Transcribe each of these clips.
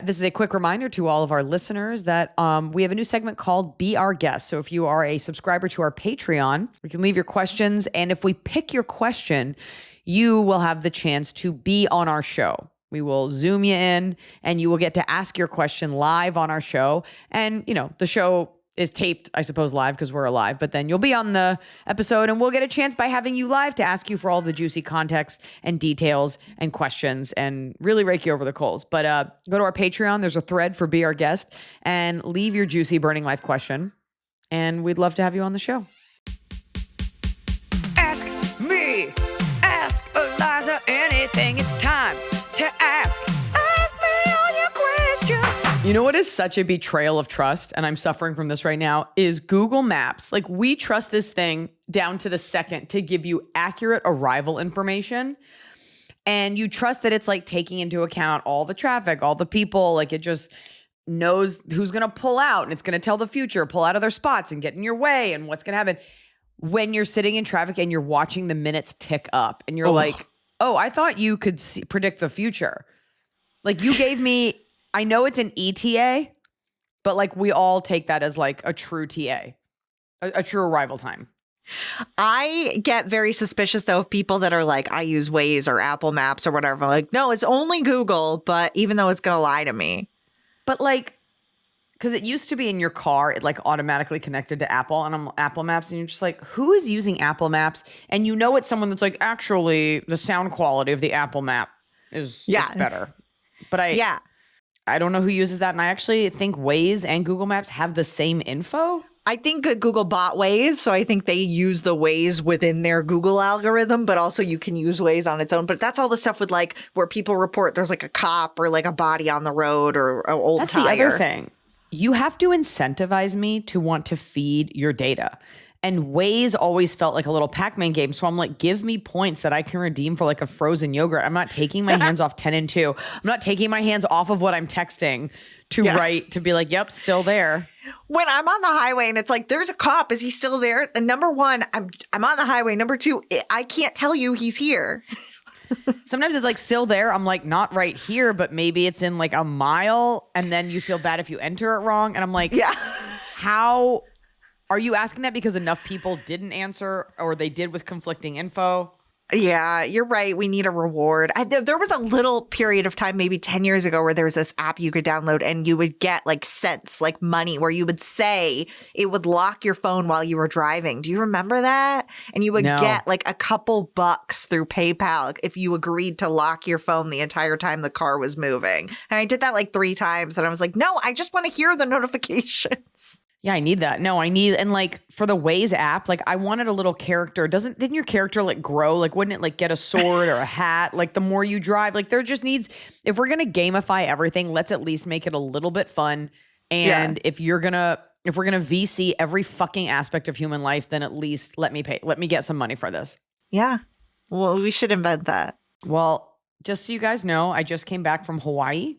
This is a quick reminder to all of our listeners that we have a new segment called Be Our Guest. So if you are a subscriber to our Patreon, you can leave your questions. And if we pick your question, you will have the chance to be on our show. We will Zoom you in and you will get to ask your question live on our show. And, the show is taped, I suppose, live because we're alive, but then you'll be on the episode and we'll get a chance by having you live to ask you for all the juicy context and details and questions and really rake you over the coals. But go to our Patreon. There's a thread for Be Our Guest and leave your juicy burning life question. And we'd love to have you on the show. Ask me. Ask Iliza anything. It's time to ask. Ask me all your questions. You know what is such a betrayal of trust, and I'm suffering from this right now, is Google Maps. Like, we trust this thing down to the second to give you accurate arrival information. And you trust that it's like taking into account all the traffic, all the people, like it just knows who's going to pull out and it's going to tell the future, pull out of their spots and get in your way and what's going to happen. When you're sitting in traffic and you're watching the minutes tick up and you're like, oh, I thought you could predict the future. Like you gave me, I know it's an ETA, but like we all take that as like a true TA, a true arrival time. I get very suspicious, though, of people that are like, I use Waze or Apple Maps or whatever. Like, no, it's only Google, but even though it's going to lie to me. But like, because it used to be in your car, it like automatically connected to Apple and I'm Apple Maps. And you're just like, who is using Apple Maps? And you know it's someone that's like, actually, the sound quality of the Apple Map is better. But I don't know who uses that. And I actually think Waze and Google Maps have the same info. I think that Google bought Waze, so I think they use the Waze within their Google algorithm, but also you can use Waze on its own. But that's all the stuff with like where people report there's like a cop or like a body on the road or an old tire. That's the other thing. You have to incentivize me to want to feed your data. And Waze always felt like a little Pac-Man game. So I'm like, give me points that I can redeem for like a frozen yogurt. I'm not taking my hands off 10 and 2. I'm not taking my hands off of what I'm texting to write to be like, yep, still there. When I'm on the highway and it's like, there's a cop, is he still there? And number one, I'm on the highway. Number two, I can't tell you he's here. Sometimes it's like still there. I'm like, not right here, but maybe it's in like a mile. And then you feel bad if you enter it wrong. And I'm like, how are you asking that because enough people didn't answer or they did with conflicting info? Yeah, you're right. We need a reward. There was a little period of time, maybe 10 years ago, where there was this app you could download and you would get like cents, like money, where you would say it would lock your phone while you were driving. Do you remember that? And you would get like a couple bucks through PayPal if you agreed to lock your phone the entire time the car was moving. And I did that like 3 times and I was like, no, I just want to hear the notifications. Yeah, I need that. No, and like for the Waze app, like I wanted a little character. Didn't your character like grow? Like wouldn't it like get a sword or a hat? Like the more you drive, like there just needs, if we're going to gamify everything, let's at least make it a little bit fun. And if we're going to VC every fucking aspect of human life, then at least let me get some money for this. Yeah. Well, we should invent that. Well, just so you guys know, I just came back from Hawaii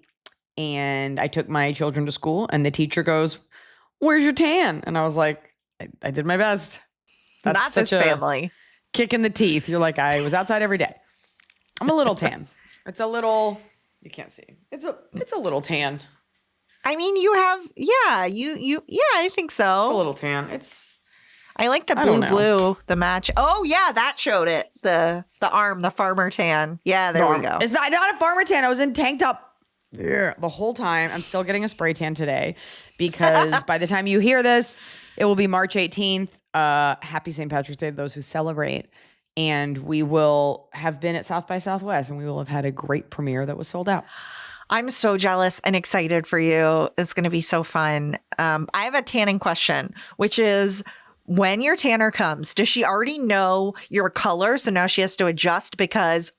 and I took my children to school and the teacher goes, "Where's your tan?" And I was like, I did my best. That's not such this family. Kick in the teeth. You're like, I was outside every day. I'm a little tan. It's a little, you can't see. It's a little tan. I mean, you have, I think so. It's a little tan. I like the blue, the match. Oh yeah, that showed it. The arm, the farmer tan. Yeah, there we go. It's not a farmer tan. I was in tank top. Yeah, the whole time. I'm still getting a spray tan today because by the time you hear this, it will be March 18th. Happy St. Patrick's Day to those who celebrate. And we will have been at South by Southwest and we will have had a great premiere that was sold out. I'm so jealous and excited for you. It's going to be so fun. I have a tanning question, which is when your tanner comes, does she already know your color? So now she has to adjust because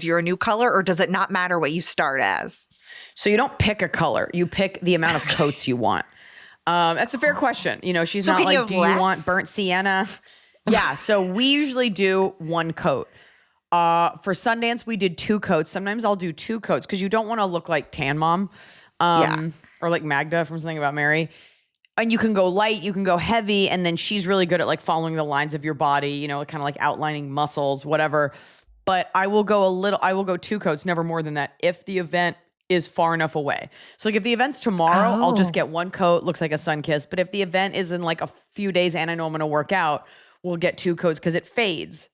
you're a new color, or does it not matter what you start as? So you don't pick a color. You pick the amount of coats you want. That's a fair question. She's not like, do you want burnt sienna? Yeah. So we usually do 1 coat. For Sundance, we did 2 coats. Sometimes I'll do 2 coats because you don't want to look like Tan Mom or like Magda from Something About Mary. And you can go light, you can go heavy. And then she's really good at like following the lines of your body, kind of like outlining muscles, whatever. But I will go 2 coats, never more than that. If the event is far enough away. So like if the event's tomorrow, I'll just Oh. get one coat, looks like a sun kiss. But if the event is in like a few days and I know I'm going to work out, we'll get 2 coats because it fades.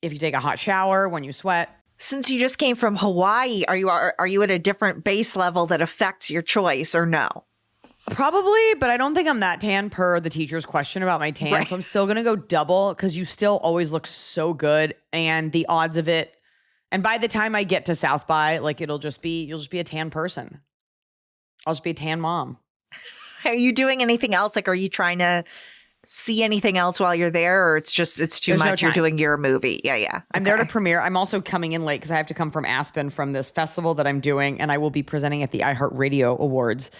If you take a hot shower, when you sweat. Since you just came from Hawaii, are you at a different base level that affects your choice or no? Probably, but I don't think I'm that tan per the teacher's question about my tan. Right. So I'm still going to go double because you still always look so good. And the odds of it, and by the time I get to South by, like you'll just be a tan person. I'll just be a tan mom. Are you doing anything else? Like, are you trying to see anything else while you're there, or it's too There's no much? You're time. doing your movie. Yeah. I'm there to premiere. I'm also coming in late because I have to come from Aspen from this festival that I'm doing, and I will be presenting at the iHeartRadio Awards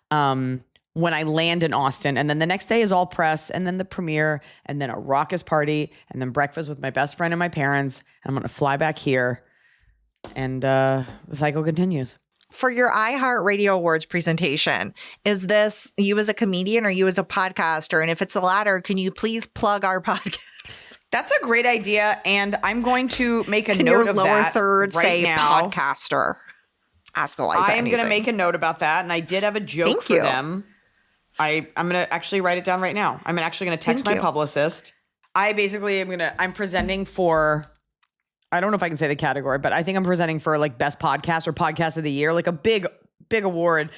when I land in Austin. And then the next day is all press, and then the premiere, and then a raucous party, and then breakfast with my best friend and my parents. And I'm going to fly back here, and the cycle continues. For your iHeartRadio Awards presentation, is this you as a comedian or you as a podcaster? And if it's the latter, can you please plug our podcast? That's a great idea, and I'm going to make a Can note your of lower that third right say now. podcaster? Ask Iliza I am going to anything. make a note about that, and I did have a joke Thank for you. them. I'm going to actually write it down right now. I'm actually going to text Thank my you. publicist. I basically I'm presenting for, I don't know if I can say the category, but I think I'm presenting for like best podcast or podcast of the year, like a big award.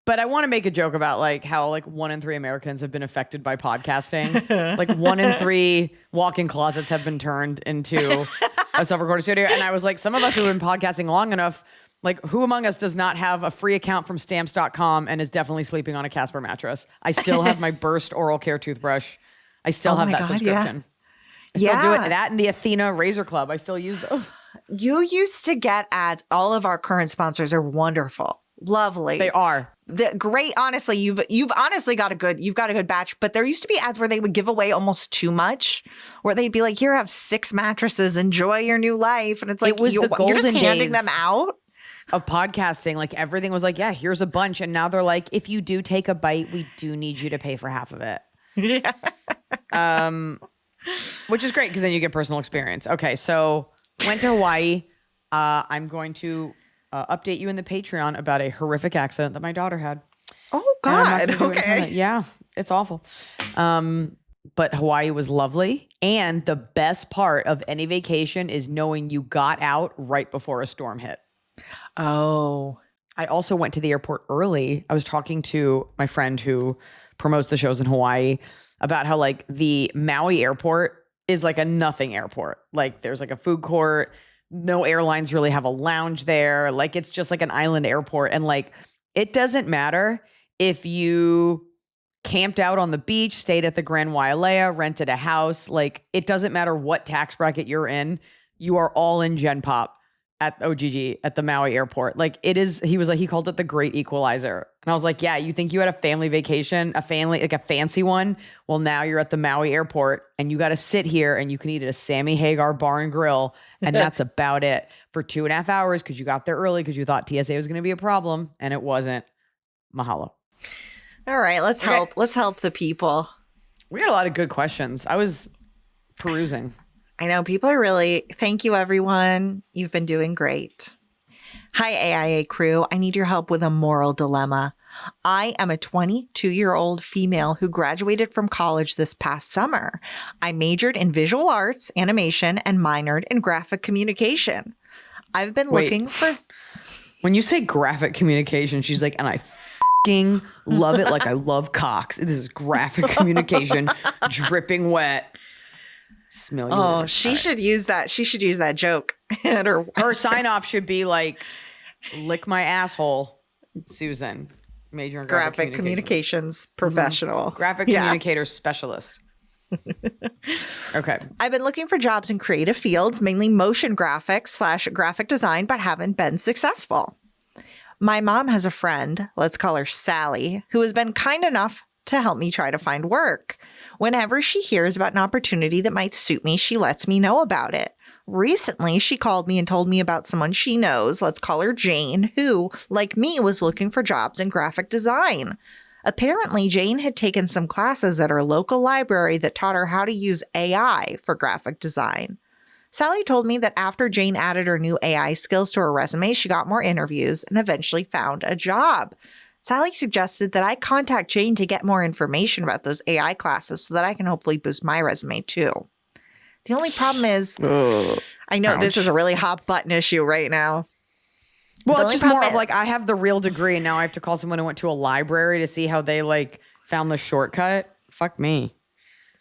But I want to make a joke about like how like 1 in 3 Americans have been affected by podcasting. Like 1 in 3 walk-in closets have been turned into a self-recorded studio. And I was like, some of us who have been podcasting long enough, like who among us does not have a free account from stamps.com and is definitely sleeping on a Casper mattress? I still have my Burst oral care toothbrush. I still Oh have my that God, subscription. I still do Yeah. it. That and the Athena Razor Club. I still use those. You used to get ads. All of our current sponsors are wonderful, lovely. They are. Great. Honestly, you've honestly got a good batch. But there used to be ads where they would give away almost too much, where they'd be like, "Here, have 6 mattresses. Enjoy your new life." And it's like It was the you're just golden handing days. them out. Of podcasting, like everything was like, yeah, here's a bunch. And now they're like, if you do take a bite, we do need you to pay for half of it. Yeah. Which is great because then you get personal experience. Okay, so went to Hawaii. I'm going to update you in the Patreon about a horrific accident that my daughter had. Oh And I'm not God. gonna do it until Okay. then. Yeah, it's awful. But Hawaii was lovely. And the best part of any vacation is knowing you got out right before a storm hit. Oh. I also went to the airport early. I was talking to my friend who promotes the shows in Hawaii about how like the Maui airport is like a nothing airport. Like there's like a food court. No airlines really have a lounge there. Like it's just like an island airport. And like it doesn't matter if you camped out on the beach, stayed at the Grand Wailea, rented a house. Like it doesn't matter what tax bracket you're in. You are all in Gen Pop at OGG at the Maui airport. Like it is, he was like, he called it the great equalizer. And I was like, yeah, you think you had a family vacation, like a fancy one? Well, now you're at the Maui airport and you got to sit here and you can eat at a Sammy Hagar bar and grill. And that's about it for 2.5 hours because you got there early because you thought TSA was going to be a problem and it wasn't. Mahalo. All right. Let's help. Let's help the people. We got a lot of good questions. I was perusing. I know people are really, thank you, everyone. You've been doing great. Hi, AIA crew. I need your help with a moral dilemma. I am a 22-year-old female who graduated from college this past summer. I majored in visual arts, animation, and minored in graphic communication. I've been looking for... When you say graphic communication, she's like, and I f***ing love it like I love cocks. This is graphic communication, dripping wet. Smell you Oh, later. she All right. should use that. She should use that joke. at her Her sign off should be like, lick my asshole, Susan. Major in graphic communications professional. Graphic Yeah. communicator specialist. Okay. I've been looking for jobs in creative fields, mainly motion graphics / graphic design, but haven't been successful. My mom has a friend, let's call her Sally, who has been kind enough to help me try to find work. Whenever she hears about an opportunity that might suit me, she lets me know about it. Recently, she called me and told me about someone she knows, let's call her Jane, who, like me, was looking for jobs in graphic design. Apparently, Jane had taken some classes at her local library that taught her how to use AI for graphic design. Sally told me that after Jane added her new AI skills to her resume, she got more interviews and eventually found a job. Sally suggested that I contact Jane to get more information about those AI classes so that I can hopefully boost my resume too. The only problem is, I know this is a really hot button issue right now. Well, it's just more of like, I have the real degree and now I have to call someone who went to a library to see how they like found the shortcut. Fuck me.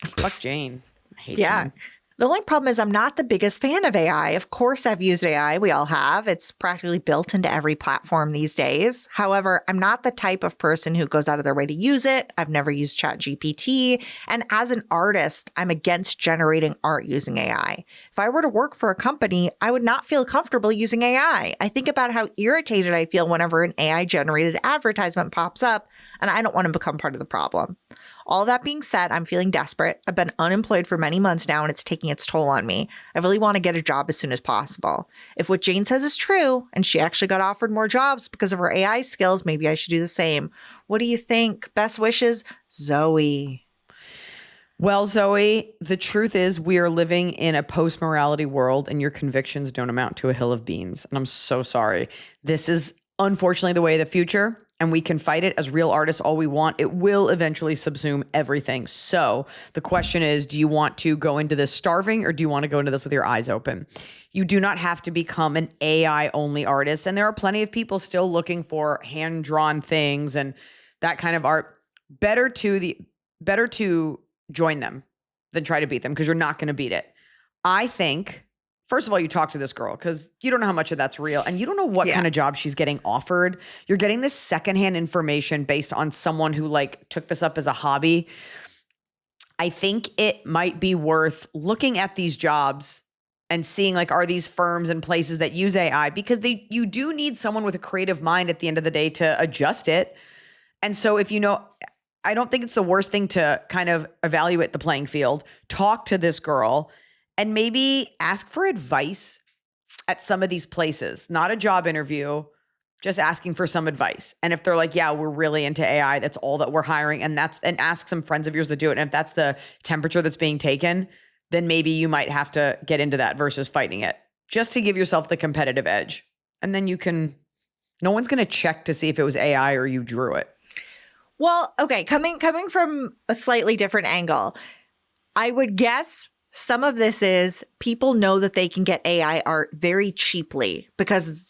Fuck Jane. I hate Jane. The only problem is I'm not the biggest fan of AI. Of course, I've used AI. We all have. It's practically built into every platform these days. However, I'm not the type of person who goes out of their way to use it. I've never used ChatGPT. And as an artist, I'm against generating art using AI. If I were to work for a company, I would not feel comfortable using AI. I think about how irritated I feel whenever an AI-generated advertisement pops up, and I don't want to become part of the problem. All that being said, I'm feeling desperate. I've been unemployed for many months now, and it's taking its toll on me. I really want to get a job as soon as possible. If what Jane says is true, and she actually got offered more jobs because of her AI skills, maybe I should do the same. What do you think? Best wishes, Zoe. Well, Zoe, the truth is we are living in a post-morality world, and your convictions don't amount to a hill of beans. And I'm so sorry. This is unfortunately the way of the future. And we can fight it as real artists all we want. It will eventually subsume everything. So the question is, do you want to go into this starving or do you want to go into this with your eyes open? You do not have to become an AI-only artist. And there are plenty of people still looking for hand-drawn things and that kind of art. Better to join them than try to beat them because you're not going to beat it. I think, first of all, you talk to this girl because you don't know how much of that's real and you don't know what kind of job she's getting offered. You're getting this secondhand information based on someone who like took this up as a hobby. I think it might be worth looking at these jobs and seeing like, are these firms and places that use AI? Because you do need someone with a creative mind at the end of the day to adjust it. And so if you know, I don't think it's the worst thing to kind of evaluate the playing field, talk to this girl, and maybe ask for advice at some of these places, not a job interview, just asking for some advice. And if they're like, yeah, we're really into AI, that's all that we're hiring. And ask some friends of yours to do it. And if that's the temperature that's being taken, then maybe you might have to get into that versus fighting it just to give yourself the competitive edge. And then no one's going to check to see if it was AI or you drew it. Well, okay, coming from a slightly different angle, I would guess some of this is people know that they can get AI art very cheaply because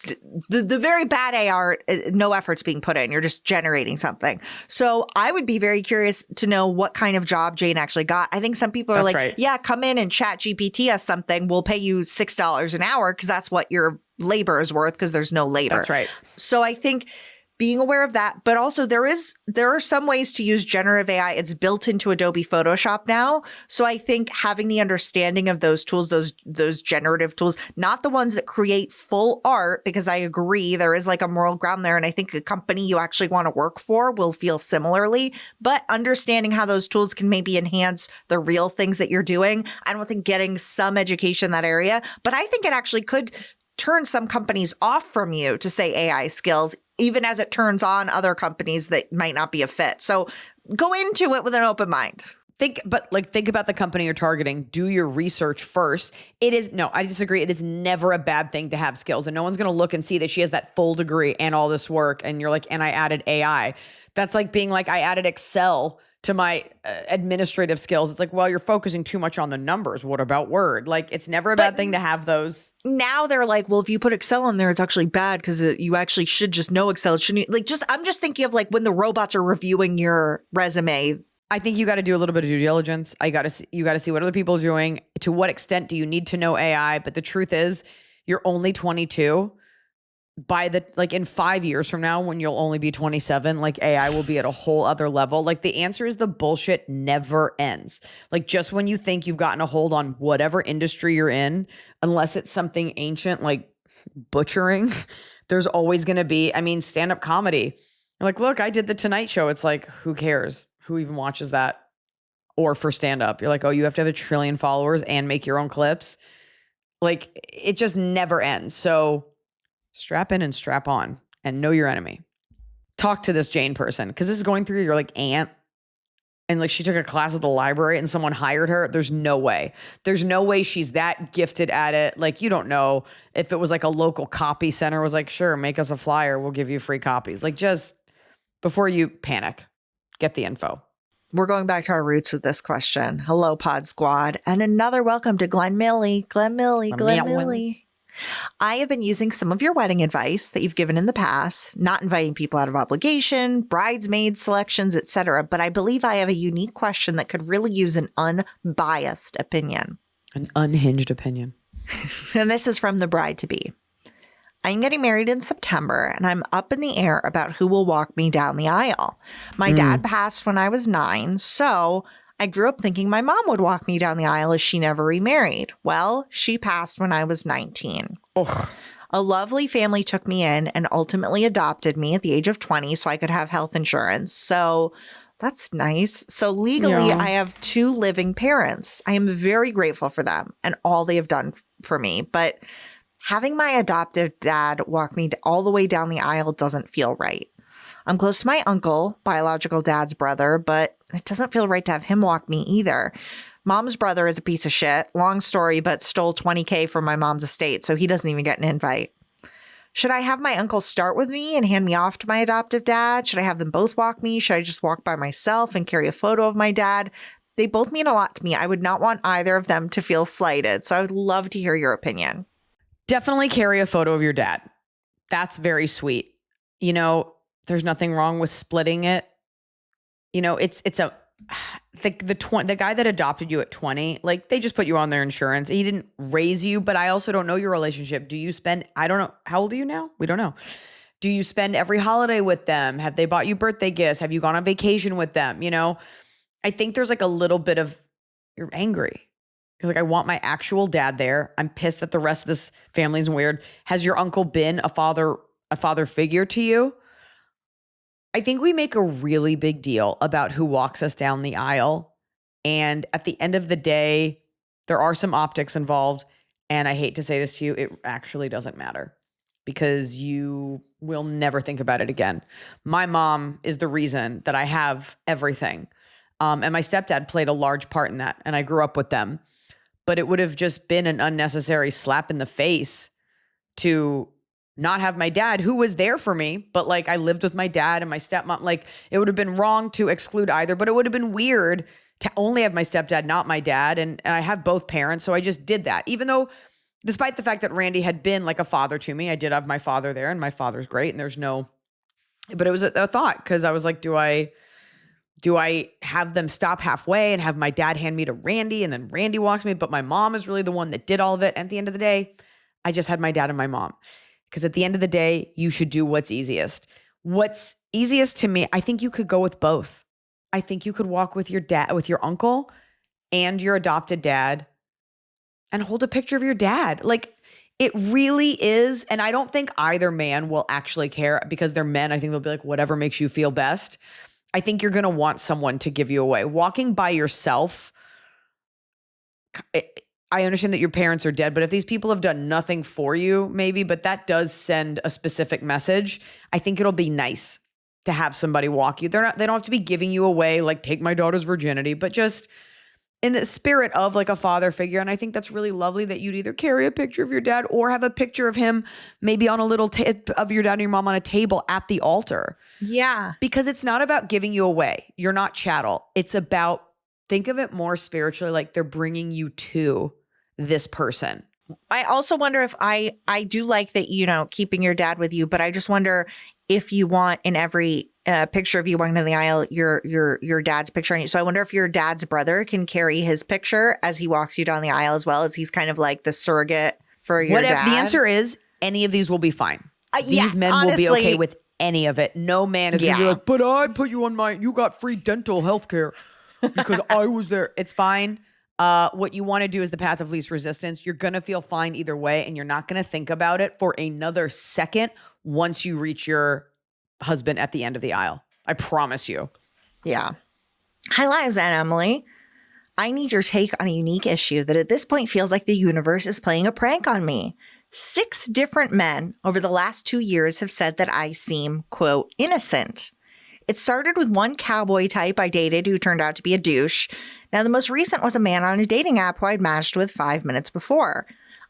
the very bad AI art, no effort's being put in. You're just generating something. So I would be very curious to know what kind of job Jane actually got. I think some people are yeah, come in and chat GPT us something. We'll pay you $6 an hour because that's what your labor is worth because there's no labor. That's right. So I think being aware of that, but also there are some ways to use generative AI. It's built into Adobe Photoshop now. So I think having the understanding of those tools, those generative tools, not the ones that create full art, because I agree there is like a moral ground there. And I think the company you actually want to work for will feel similarly, but understanding how those tools can maybe enhance the real things that you're doing. I don't think getting some education in that area, but I think it actually could turn some companies off from you to say AI skills, even as it turns on other companies that might not be a fit. So go into it with an open mind. Think about the company you're targeting. Do your research first. I disagree. It is never a bad thing to have skills. And no one's going to look and see that she has that full degree and all this work. And you're like, and I added AI. That's like being like, I added Excel to my administrative skills. It's like, well, you're focusing too much on the numbers. What about Word? Like, it's never a bad thing to have those. Now they're like, well, if you put Excel on there, it's actually bad because you actually should just know Excel. Shouldn't you? I'm just thinking of like when the robots are reviewing your resume. I think you got to do a little bit of due diligence. You got to see what other people are doing. To what extent do you need to know AI? But the truth is, you're only 22. In 5 years from now, when you'll only be 27, like AI will be at a whole other level. Like the answer is the bullshit never ends. Like just when you think you've gotten a hold on whatever industry you're in, unless it's something ancient like butchering, there's always going to be, stand-up comedy. You're like, look, I did the Tonight Show. It's like, who cares? Who even watches that? Or for stand-up, you're like, oh, you have to have 1 trillion followers and make your own clips. Like it just never ends. So strap in and strap on and know your enemy. Talk to this Jane person because this is going through your like aunt and like she took a class at the library and someone hired her, there's no way. There's no way she's that gifted at it. Like, you don't know if it was like a local copy center was like, sure, make us a flyer. We'll give you free copies. Like, just before you panic, get the info. We're going back to our roots with this question. Hello, Pod Squad. And another welcome to Glenn Millie. I have been using some of your wedding advice that you've given in the past, not inviting people out of obligation, bridesmaid selections, etc. But I believe I have a unique question that could really use an unbiased opinion. An unhinged opinion. And this is from the bride-to-be. I'm getting married in September, and I'm up in the air about who will walk me down the aisle. My dad passed when I was 9, so I grew up thinking my mom would walk me down the aisle as she never remarried. Well, she passed when I was 19. Ugh. A lovely family took me in and ultimately adopted me at the age of 20 so I could have health insurance. So that's nice. So legally, Yeah. I have 2 living parents. I am very grateful for them and all they have done for me. But having my adoptive dad walk me all the way down the aisle doesn't feel right. I'm close to my uncle, biological dad's brother, but it doesn't feel right to have him walk me either. Mom's brother is a piece of shit. Long story, but stole $20K from my mom's estate, so he doesn't even get an invite. Should I have my uncle start with me and hand me off to my adoptive dad? Should I have them both walk me? Should I just walk by myself and carry a photo of my dad? They both mean a lot to me. I would not want either of them to feel slighted, so I would love to hear your opinion. Definitely carry a photo of your dad. That's very sweet. You know, there's nothing wrong with splitting it. You know, the guy that adopted you at 20, like they just put you on their insurance. He didn't raise you, but I also don't know your relationship. Do you spend, I don't know. How old are you now? We don't know. Do you spend every holiday with them? Have they bought you birthday gifts? Have you gone on vacation with them? You know, I think there's like a little bit of, you're angry. You're like, I want my actual dad there. I'm pissed that the rest of this family's weird. Has your uncle been a father figure to you? I think we make a really big deal about who walks us down the aisle. And at the end of the day, there are some optics involved. And I hate to say this to you, it actually doesn't matter because you will never think about it again. My mom is the reason that I have everything. And my stepdad played a large part in that. And I grew up with them. But it would have just been an unnecessary slap in the face to not have my dad, who was there for me, but like I lived with my dad and my stepmom. Like it would have been wrong to exclude either, but it would have been weird to only have my stepdad, not my dad. And I have both parents. So I just did that. Even though, despite the fact that Randy had been like a father to me, I did have my father there and my father's great. And but it was a thought because I was like, do I have them stop halfway and have my dad hand me to Randy and then Randy walks me? But my mom is really the one that did all of it. And at the end of the day, I just had my dad and my mom. Because at the end of the day, you should do what's easiest. What's easiest to me, I think you could go with both. I think you could walk with your dad, with your uncle and your adopted dad and hold a picture of your dad. Like it really is. And I don't think either man will actually care because they're men. I think they'll be like, whatever makes you feel best. I think you're going to want someone to give you away. Walking by yourself, I understand that your parents are dead, but if these people have done nothing for you, maybe, but that does send a specific message. I think it'll be nice to have somebody walk you. They don't have to be giving you away, like take my daughter's virginity, but just in the spirit of like a father figure. And I think that's really lovely that you'd either carry a picture of your dad or have a picture of him maybe on a little of your dad and your mom on a table at the altar. Yeah. Because it's not about giving you away. You're not chattel. It's about, think of it more spiritually, like they're bringing you to this person. I also wonder if I do like that, you know, keeping your dad with you, but I just wonder if you want in every picture of you walking down the aisle, your dad's picture on you. So I wonder if your dad's brother can carry his picture as he walks you down the aisle as well, as he's kind of like the surrogate for your dad. The answer is any of these will be fine. Yes, these men honestly, will be okay with any of it. No man is going to be like, but I put you on you got free dental health care because I was there. It's fine. What you want to do is the path of least resistance. You're going to feel fine either way, and you're not going to think about it for another second once you reach your husband at the end of the aisle. I promise you. Yeah. Hi, Liza and Emily. I need your take on a unique issue that at this point feels like the universe is playing a prank on me. 6 different men over the last 2 years have said that I seem, quote, innocent. It started with one cowboy type I dated who turned out to be a douche. Now, the most recent was a man on a dating app who I'd matched with 5 minutes before.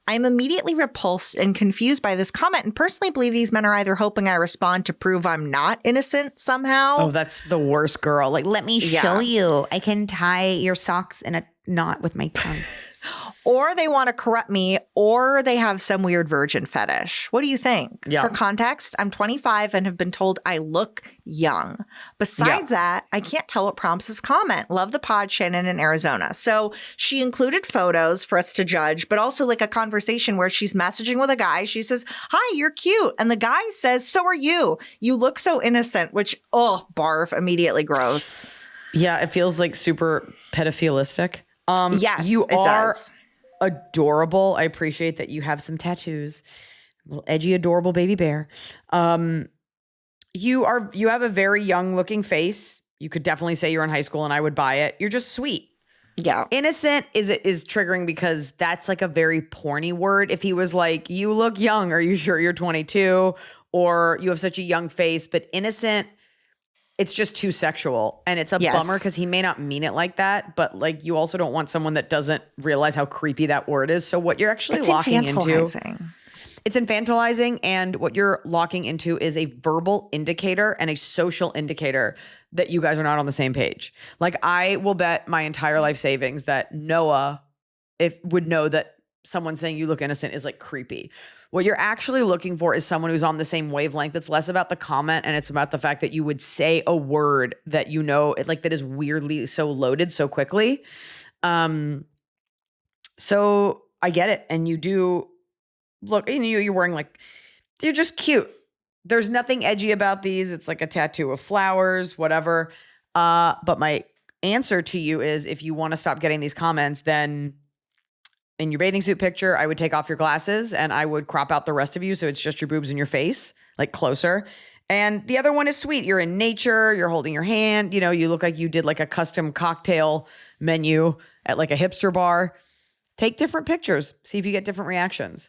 I'm immediately repulsed and confused by this comment and personally believe these men are either hoping I respond to prove I'm not innocent somehow. Oh, that's the worst girl. Like, let me show you. I can tie your socks in a knot with my tongue. Or they want to corrupt me, or they have some weird virgin fetish. What do you think? Yeah. For context, I'm 25 and have been told I look young. Besides that, I can't tell what prompts this comment. Love the pod, Shannon in Arizona. So she included photos for us to judge, but also like a conversation where she's messaging with a guy. She says, "Hi, you're cute." And the guy says, "So are you. You look so innocent," which, oh, barf, immediately gross. Yeah, it feels like super pedophilistic. Yes, you it are does. adorable. I appreciate that you have some tattoos. A little edgy, adorable baby bear. You have a very young looking face. You could definitely say you're in high school and I would buy it. You're just sweet. Yeah. Innocent is triggering because that's like a very porny word. If he was like, "You look young, are you sure you're 22?" Or "You have such a young face," but innocent, it's just too sexual. And it's a bummer because he may not mean it like that, but like you also don't want someone that doesn't realize how creepy that word is. So what you're actually locking into, it's infantilizing, and what you're locking into is a verbal indicator and a social indicator that you guys are not on the same page. Like, I will bet my entire life savings that Noah would know that someone saying you look innocent is like creepy. What you're actually looking for is someone who's on the same wavelength. It's less about the comment and it's about the fact that you would say a word that you know, like that is weirdly so loaded so quickly. So I get it. And you do look, and you're wearing like, you're just cute. There's nothing edgy about these. It's like a tattoo of flowers, whatever. But my answer to you is, if you want to stop getting these comments, then in your bathing suit picture, I would take off your glasses and I would crop out the rest of you so it's just your boobs and your face, like closer. And the other one is sweet. You're in nature. You're holding your hand. You know, you look like you did like a custom cocktail menu at like a hipster bar. Take different pictures. See if you get different reactions.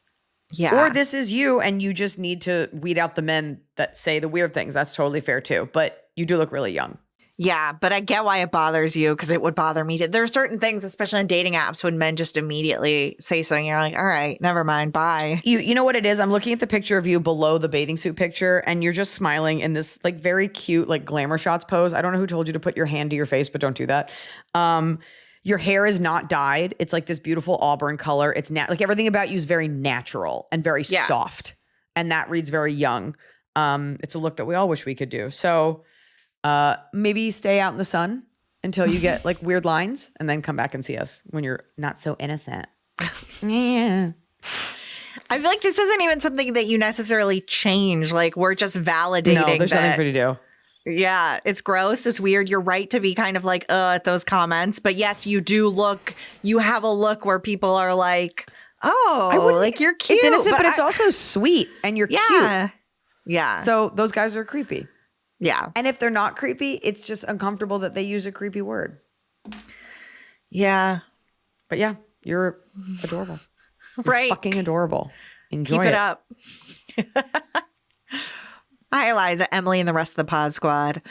Yeah. Or this is you and you just need to weed out the men that say the weird things. That's totally fair too. But you do look really young. Yeah, but I get why it bothers you, because it would bother me too. There are certain things, especially on dating apps, when men just immediately say something. You're like, all right, never mind, bye. You know what it is? I'm looking at the picture of you below the bathing suit picture, and you're just smiling in this like very cute like glamour shots pose. I don't know who told you to put your hand to your face, but don't do that. Your hair is not dyed. It's like this beautiful auburn color. It's like everything about you is very natural and very soft, and that reads very young. It's a look that we all wish we could do. So maybe stay out in the sun until you get like weird lines, and then come back and see us when you're not so innocent. Yeah. I feel like this isn't even something that you necessarily change. Like, we're just validating. No, there's nothing for you to do. Yeah, it's gross. It's weird. You're right to be kind of like, at those comments. But yes, you have a look where people are like, oh, like you're cute. It's innocent, but it's also sweet, and you're cute. Yeah. So those guys are creepy. Yeah. And if they're not creepy, it's just uncomfortable that they use a creepy word. Yeah. But yeah, you're adorable. Right. You're fucking adorable. Enjoy Keep it up. Hi, Iliza, Emily, and the rest of the pod squad.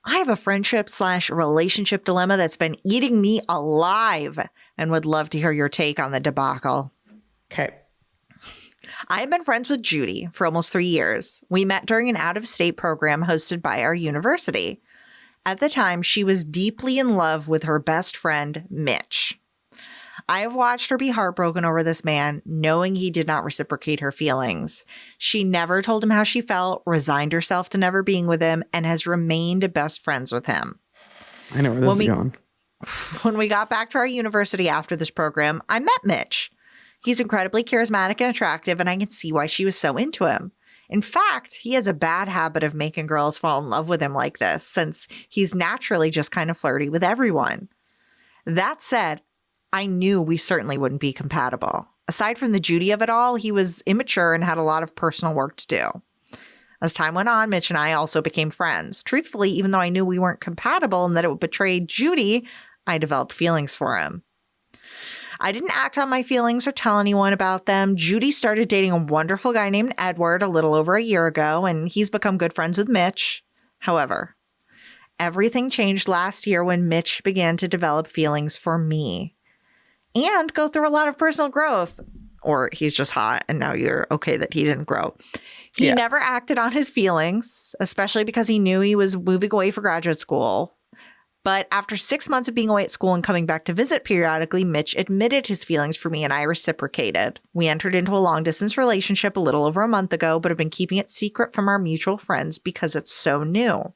I have a friendship/relationship dilemma that's been eating me alive and would love to hear your take on the debacle. Okay. I have been friends with Judy for almost 3 years. We met during an out-of-state program hosted by our university. At the time, she was deeply in love with her best friend, Mitch. I have watched her be heartbroken over this man, knowing he did not reciprocate her feelings. She never told him how she felt, resigned herself to never being with him, and has remained best friends with him. I know where this is going. When we got back to our university after this program, I met Mitch. He's incredibly charismatic and attractive, and I can see why she was so into him. In fact, he has a bad habit of making girls fall in love with him like this, since he's naturally just kind of flirty with everyone. That said, I knew we certainly wouldn't be compatible. Aside from the Judy of it all, he was immature and had a lot of personal work to do. As time went on, Mitch and I also became friends. Truthfully, even though I knew we weren't compatible and that it would betray Judy, I developed feelings for him. I didn't act on my feelings or tell anyone about them. Judy started dating a wonderful guy named Edward a little over a year ago, and he's become good friends with Mitch. However, Everything changed last year when Mitch began to develop feelings for me and go through a lot of personal growth. Or he's just hot and now you're okay that he didn't grow. He never acted on his feelings, especially because he knew he was moving away for graduate school. But after 6 months of being away at school and coming back to visit periodically, Mitch admitted his feelings for me and I reciprocated. We entered into a long-distance relationship a little over a month ago, but have been keeping it secret from our mutual friends because it's so new.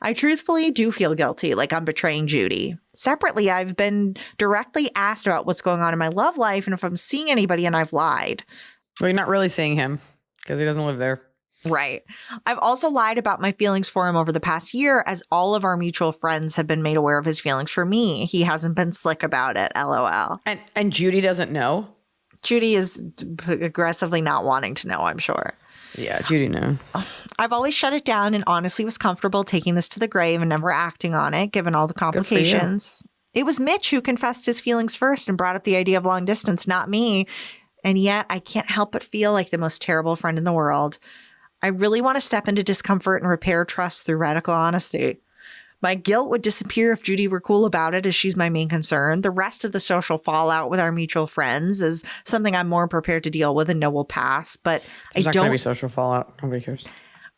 I truthfully do feel guilty, like I'm betraying Judy. Separately, I've been directly asked about what's going on in my love life and if I'm seeing anybody, and I've lied. Well, you're not really seeing him because he doesn't live there. Right. I've also lied about my feelings for him over the past year, as all of our mutual friends have been made aware of his feelings for me. He hasn't been slick about it, LOL. And Judy doesn't know? Judy is aggressively not wanting to know, I'm sure. Yeah, Judy knows. I've always shut it down and honestly was comfortable taking this to the grave and never acting on it, given all the complications. It was Mitch who confessed his feelings first and brought up the idea of long distance, not me. And yet I can't help but feel like the most terrible friend in the world. I really want to step into discomfort and repair trust through radical honesty. My guilt would disappear if Judy were cool about it, as she's my main concern. The rest of the social fallout with our mutual friends is something I'm more prepared to deal with and know will pass. But There's not going to be social fallout. Nobody cares.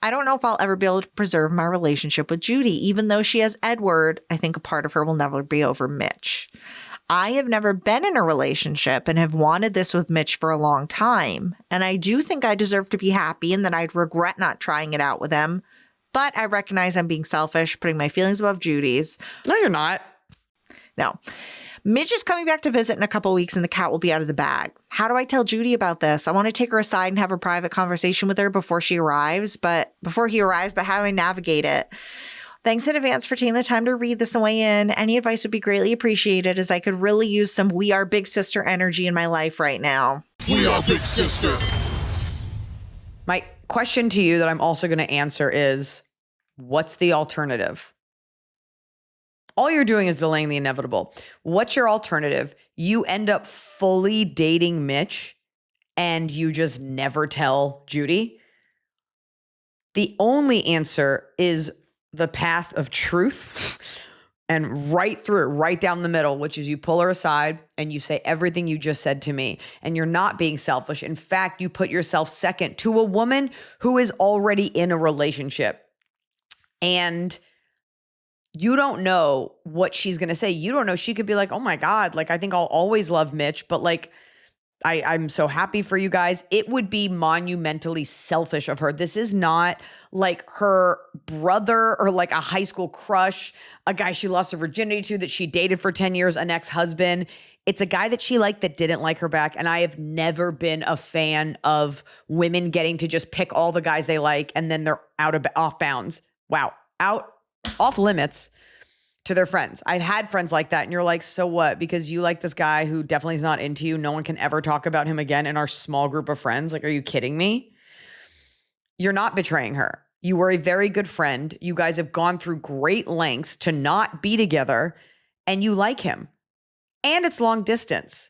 I don't know if I'll ever be able to preserve my relationship with Judy. Even though she has Edward, I think a part of her will never be over Mitch. I have never been in a relationship and have wanted this with Mitch for a long time. And I do think I deserve to be happy and that I'd regret not trying it out with him. But I recognize I'm being selfish, putting my feelings above Judy's. No, you're not. No. Mitch is coming back to visit in a couple weeks and the cat will be out of the bag. How do I tell Judy about this? I want to take her aside and have a private conversation with her before he arrives, but how do I navigate it? Thanks in advance for taking the time to read this and weigh in. Any advice would be greatly appreciated, as I could really use some We Are Big Sister energy in my life right now. We are Big Sister. My question to you that I'm also going to answer is, what's the alternative? All you're doing is delaying the inevitable. What's your alternative? You end up fully dating Mitch and you just never tell Judy? The only answer is the path of truth and right through it, right down the middle, which is you pull her aside and you say everything you just said to me. And you're not being selfish. In fact, you put yourself second to a woman who is already in a relationship. And you don't know what she's going to say. You don't know. She could be like, oh my God, like, I think I'll always love Mitch, but like, I'm so happy for you guys. It would be monumentally selfish of her. This is not like her brother or like a high school crush, a guy she lost her virginity to that she dated for 10 years, an ex-husband. It's a guy that she liked that didn't like her back. And I have never been a fan of women getting to just pick all the guys they like and then they're off bounds. Wow. Off limits to their friends. I've had friends like that. And you're like, so what? Because you like this guy who definitely is not into you. No one can ever talk about him again in our small group of friends. Like, are you kidding me? You're not betraying her. You were a very good friend. You guys have gone through great lengths to not be together and you like him. And it's long distance.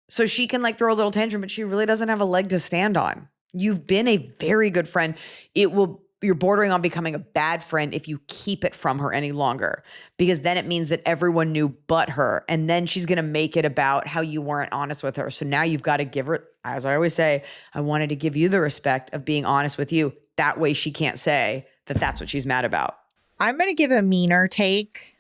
So she can like throw a little tantrum, but she really doesn't have a leg to stand on. You've been a very good friend. You're bordering on becoming a bad friend if you keep it from her any longer, because then it means that everyone knew but her. And then she's going to make it about how you weren't honest with her. So now you've got to give her, as I always say, I wanted to give you the respect of being honest with you. That way she can't say that that's what she's mad about. I'm going to give a meaner take.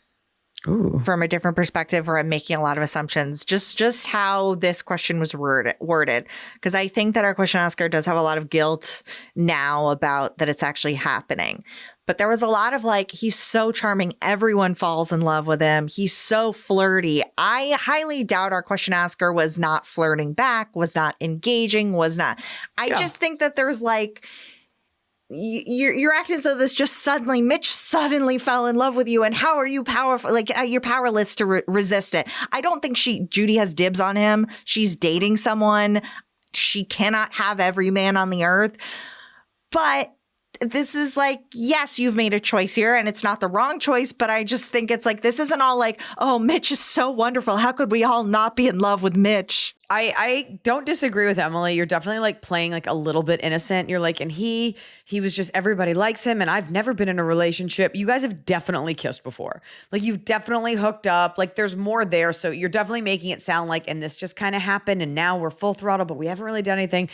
Ooh. From a different perspective, where I'm making a lot of assumptions, just how this question was worded. Because I think that our question asker does have a lot of guilt now about that it's actually happening. But there was a lot of like, he's so charming. Everyone falls in love with him. He's so flirty. I highly doubt our question asker was not flirting back, was not engaging, was not. I just think that there's like, you're acting as though this just suddenly, Mitch suddenly fell in love with you. And how are you powerful? Like you're powerless to resist it. I don't think Judy has dibs on him. She's dating someone. She cannot have every man on the earth. But this is like, yes, you've made a choice here and it's not the wrong choice, but I just think it's like, this isn't all like, oh, Mitch is so wonderful. How could we all not be in love with Mitch? I don't disagree with Emily. You're definitely like playing like a little bit innocent. You're like, and he was just, everybody likes him and I've never been in a relationship. You guys have definitely kissed before. Like you've definitely hooked up. Like there's more there. So you're definitely making it sound like, and this just kind of happened and now we're full throttle, but we haven't really done anything.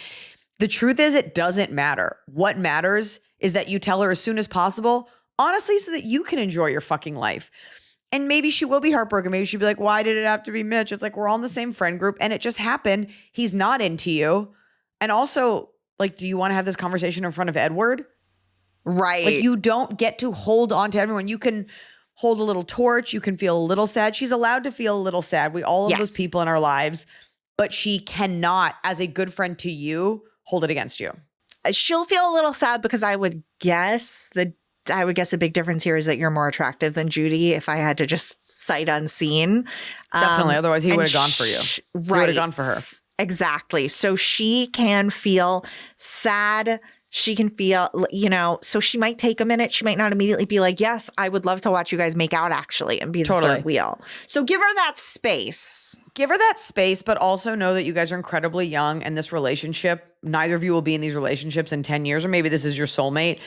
The truth is it doesn't matter. What matters is that you tell her as soon as possible, honestly, so that you can enjoy your fucking life. And maybe she will be heartbroken. Maybe she'll be like, why did it have to be Mitch? It's like, we're all in the same friend group and it just happened. He's not into you. And also, like, do you want to have this conversation in front of Edward? Right. Like, you don't get to hold on to everyone. You can hold a little torch. You can feel a little sad. She's allowed to feel a little sad. We all have those people in our lives, but she cannot, as a good friend to you, hold it against you. She'll feel a little sad because I would guess a big difference here is that you're more attractive than Judy if I had to just sight unseen. Definitely. Otherwise, he would have gone for you. Right. He would have gone for her. Exactly. So she can feel sad. She can feel, so she might take a minute. She might not immediately be like, yes, I would love to watch you guys make out actually and be the third wheel. So give her that space. Give her that space, but also know that you guys are incredibly young and this relationship, neither of you will be in these relationships in 10 years, or maybe this is your soulmate.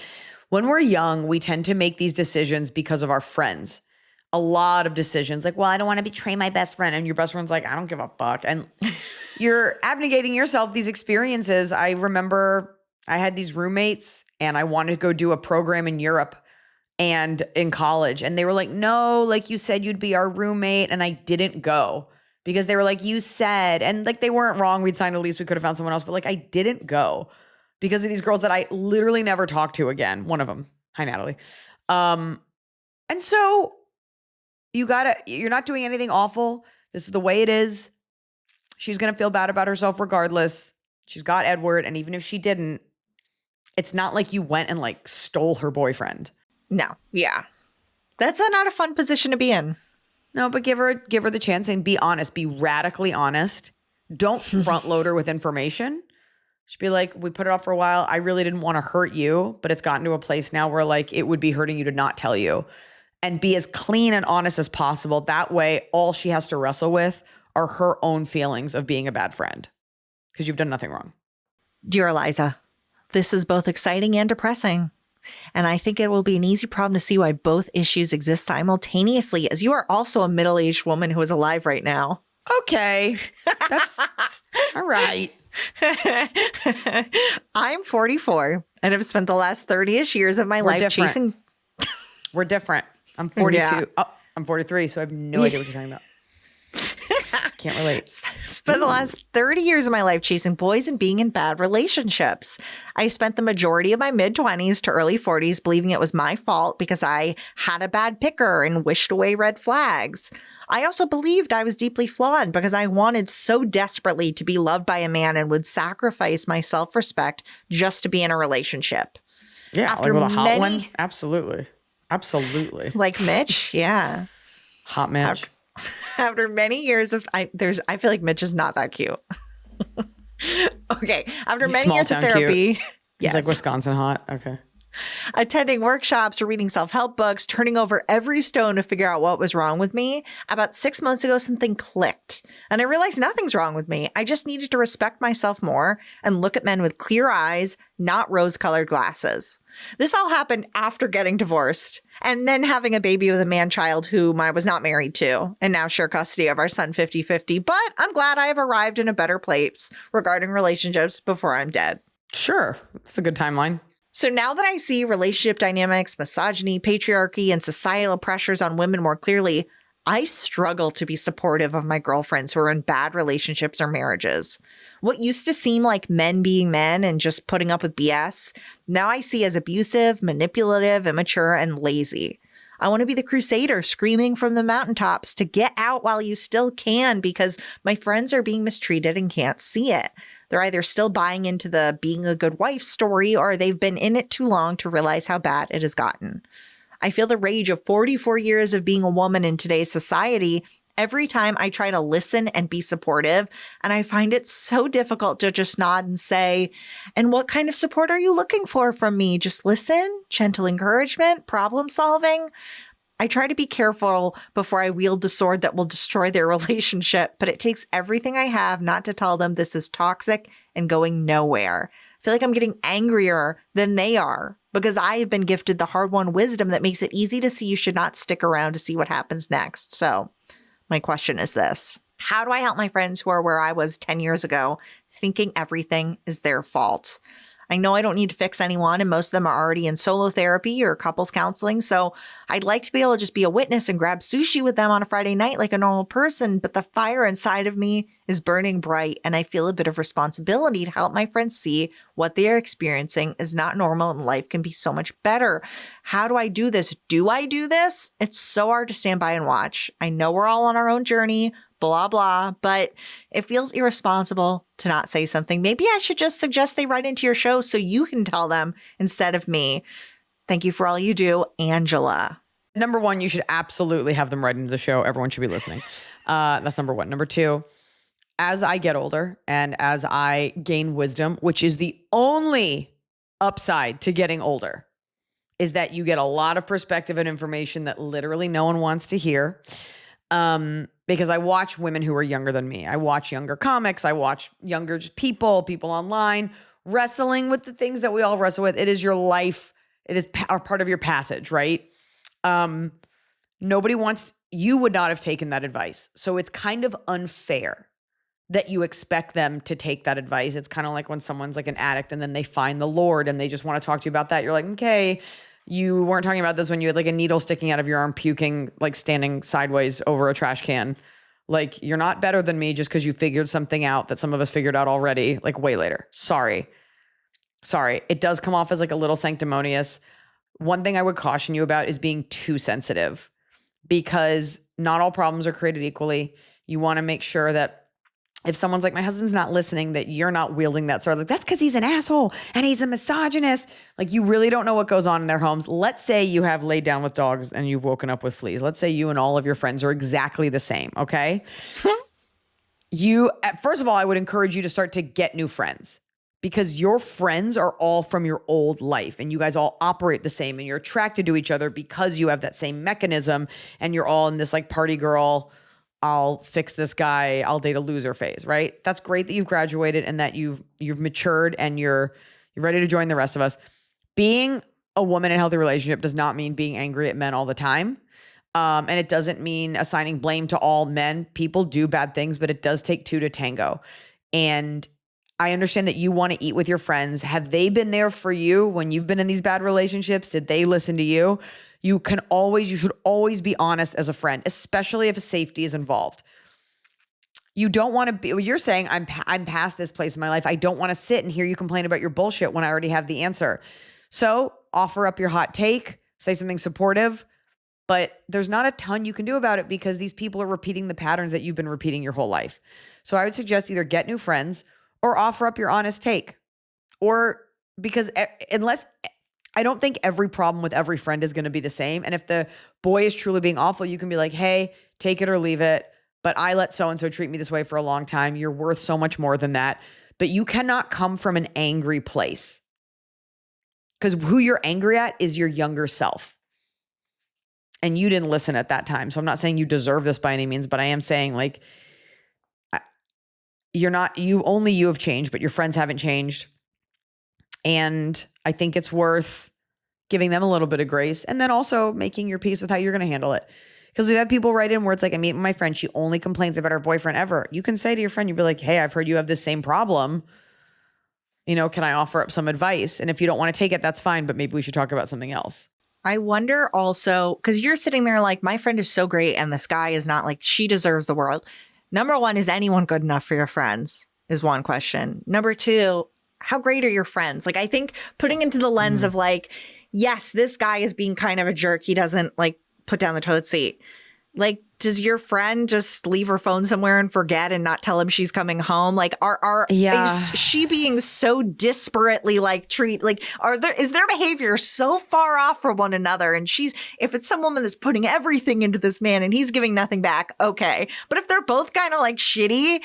When we're young, we tend to make these decisions because of our friends. A lot of decisions like, well, I don't want to betray my best friend. And your best friend's like, I don't give a fuck. And you're abnegating yourself these experiences. I remember I had these roommates and I wanted to go do a program in Europe and in college. And they were like, no, like you said, you'd be our roommate. And I didn't go because they were like, you said, and like they weren't wrong. We'd signed a lease. We could have found someone else, but like I didn't go because of these girls that I literally never talked to again. One of them. Hi, Natalie. And so you're not doing anything awful. This is the way it is. She's going to feel bad about herself regardless. She's got Edward. And even if she didn't, it's not like you went and like stole her boyfriend. No. Yeah. That's not a fun position to be in. No, but give her the chance and be honest. Be radically honest. Don't front load her with information. She'd be like, we put it off for a while. I really didn't want to hurt you, but it's gotten to a place now where like it would be hurting you to not tell you. And be as clean and honest as possible. That way, all she has to wrestle with are her own feelings of being a bad friend. Because you've done nothing wrong. Dear Iliza, this is both exciting and depressing. And I think it will be an easy problem to see why both issues exist simultaneously, as you are also a middle-aged woman who is alive right now. Okay. That's all right. I'm 44 and have spent the last 30-ish years of my life chasing. We're different. I'm 42. Yeah. Oh, I'm 43, so I have no idea what you're talking about. Can't relate. Spent the last 30 years of my life chasing boys and being in bad relationships. I spent the majority of my mid-20s to early 40s believing it was my fault because I had a bad picker and wished away red flags. I also believed I was deeply flawed because I wanted so desperately to be loved by a man and would sacrifice my self-respect just to be in a relationship. Yeah, after like with a hot one? Absolutely. Absolutely. Like Mitch? Yeah. Hot Mitch. After many years of, I feel like Mitch is not that cute. Okay. After many years of therapy. He's like Wisconsin hot. Okay. Attending workshops, reading self-help books, turning over every stone to figure out what was wrong with me. About 6 months ago, something clicked and I realized nothing's wrong with me. I just needed to respect myself more and look at men with clear eyes, not rose-colored glasses. This all happened after getting divorced and then having a baby with a man-child whom I was not married to and now share custody of our son 50-50. But I'm glad I have arrived in a better place regarding relationships before I'm dead. Sure. That's a good timeline. So now that I see relationship dynamics, misogyny, patriarchy, and societal pressures on women more clearly, I struggle to be supportive of my girlfriends who are in bad relationships or marriages. What used to seem like men being men and just putting up with BS, now I see as abusive, manipulative, immature, and lazy. I want to be the crusader screaming from the mountaintops to get out while you still can because my friends are being mistreated and can't see it. They're either still buying into the being a good wife story or they've been in it too long to realize how bad it has gotten. I feel the rage of 44 years of being a woman in today's society Every time I try to listen and be supportive, and I find it so difficult to just nod and say, and what kind of support are you looking for from me? Just listen, gentle encouragement, problem solving. I try to be careful before I wield the sword that will destroy their relationship, but it takes everything I have not to tell them this is toxic and going nowhere. I feel like I'm getting angrier than they are because I have been gifted the hard-won wisdom that makes it easy to see you should not stick around to see what happens next. So my question is this: how do I help my friends who are where I was 10 years ago, thinking everything is their fault? I know I don't need to fix anyone, and most of them are already in solo therapy or couples counseling. So I'd like to be able to just be a witness and grab sushi with them on a Friday night like a normal person. But the fire inside of me is burning bright, and I feel a bit of responsibility to help my friends see what they are experiencing is not normal and life can be so much better. How do I do this? Do I do this? It's so hard to stand by and watch. I know we're all on our own journey, blah, blah, but it feels irresponsible to not say something. Maybe I should just suggest they write into your show so you can tell them instead of me. Thank you for all you do, Angela. Number one, you should absolutely have them write into the show. Everyone should be listening. That's number one. Number two, as I get older and as I gain wisdom, which is the only upside to getting older, is that you get a lot of perspective and information that literally no one wants to hear. Because I watch women who are younger than me. I watch younger comics. I watch younger just people online wrestling with the things that we all wrestle with. It is your life. It is part of your passage, right? You would not have taken that advice. So it's kind of unfair that you expect them to take that advice. It's kind of like when someone's like an addict and then they find the Lord and they just want to talk to you about that. You're like, okay, you weren't talking about this when you had like a needle sticking out of your arm, puking, like standing sideways over a trash can. Like, you're not better than me just because you figured something out that some of us figured out already, like way later. Sorry. It does come off as like a little sanctimonious. One thing I would caution you about is being too sensitive, because not all problems are created equally. You want to make sure that if someone's like, my husband's not listening, that you're not wielding that sword. Like, that's because he's an asshole and he's a misogynist. Like, you really don't know what goes on in their homes. Let's say you have laid down with dogs and you've woken up with fleas. Let's say you and all of your friends are exactly the same. Okay. First of all, I would encourage you to start to get new friends, because your friends are all from your old life and you guys all operate the same and you're attracted to each other because you have that same mechanism and you're all in this like party girl, I'll fix this guy, I'll date a loser phase, right? That's great that you've graduated and that you've matured and you're ready to join the rest of us. Being a woman in a healthy relationship does not mean being angry at men all the time. And it doesn't mean assigning blame to all men. People do bad things, but it does take two to tango. And I understand that you want to eat with your friends. Have they been there for you when you've been in these bad relationships? Did they listen to you? You should always be honest as a friend, especially if safety is involved. You don't want to be, you're saying, I'm past this place in my life. I don't want to sit and hear you complain about your bullshit when I already have the answer. So offer up your hot take, say something supportive, but there's not a ton you can do about it because these people are repeating the patterns that you've been repeating your whole life. So I would suggest either get new friends or offer up your honest take. Or because I don't think every problem with every friend is going to be the same. And if the boy is truly being awful, you can be like, hey, take it or leave it. But I let so-and-so treat me this way for a long time. You're worth so much more than that. But you cannot come from an angry place, because who you're angry at is your younger self. And you didn't listen at that time. So I'm not saying you deserve this by any means, but I am saying like, you have changed, but your friends haven't changed. And I think it's worth giving them a little bit of grace and then also making your peace with how you're going to handle it. Because we've had people write in where it's like, I meet my friend, she only complains about her boyfriend ever. You can say to your friend, you'd be like, hey, I've heard you have this same problem. Can I offer up some advice? And if you don't want to take it, that's fine, but maybe we should talk about something else. I wonder also, because you're sitting there like, my friend is so great and this guy is not, like, she deserves the world. Number one, is anyone good enough for your friends is one question. Number two, how great are your friends? Like, I think putting into the lens of like, yes, this guy is being kind of a jerk. He doesn't like put down the toilet seat. Like, does your friend just leave her phone somewhere and forget and not tell him she's coming home? Like, is she being so disparately is their behavior so far off from one another? And if it's some woman that's putting everything into this man and he's giving nothing back, okay. But if they're both kind of like shitty,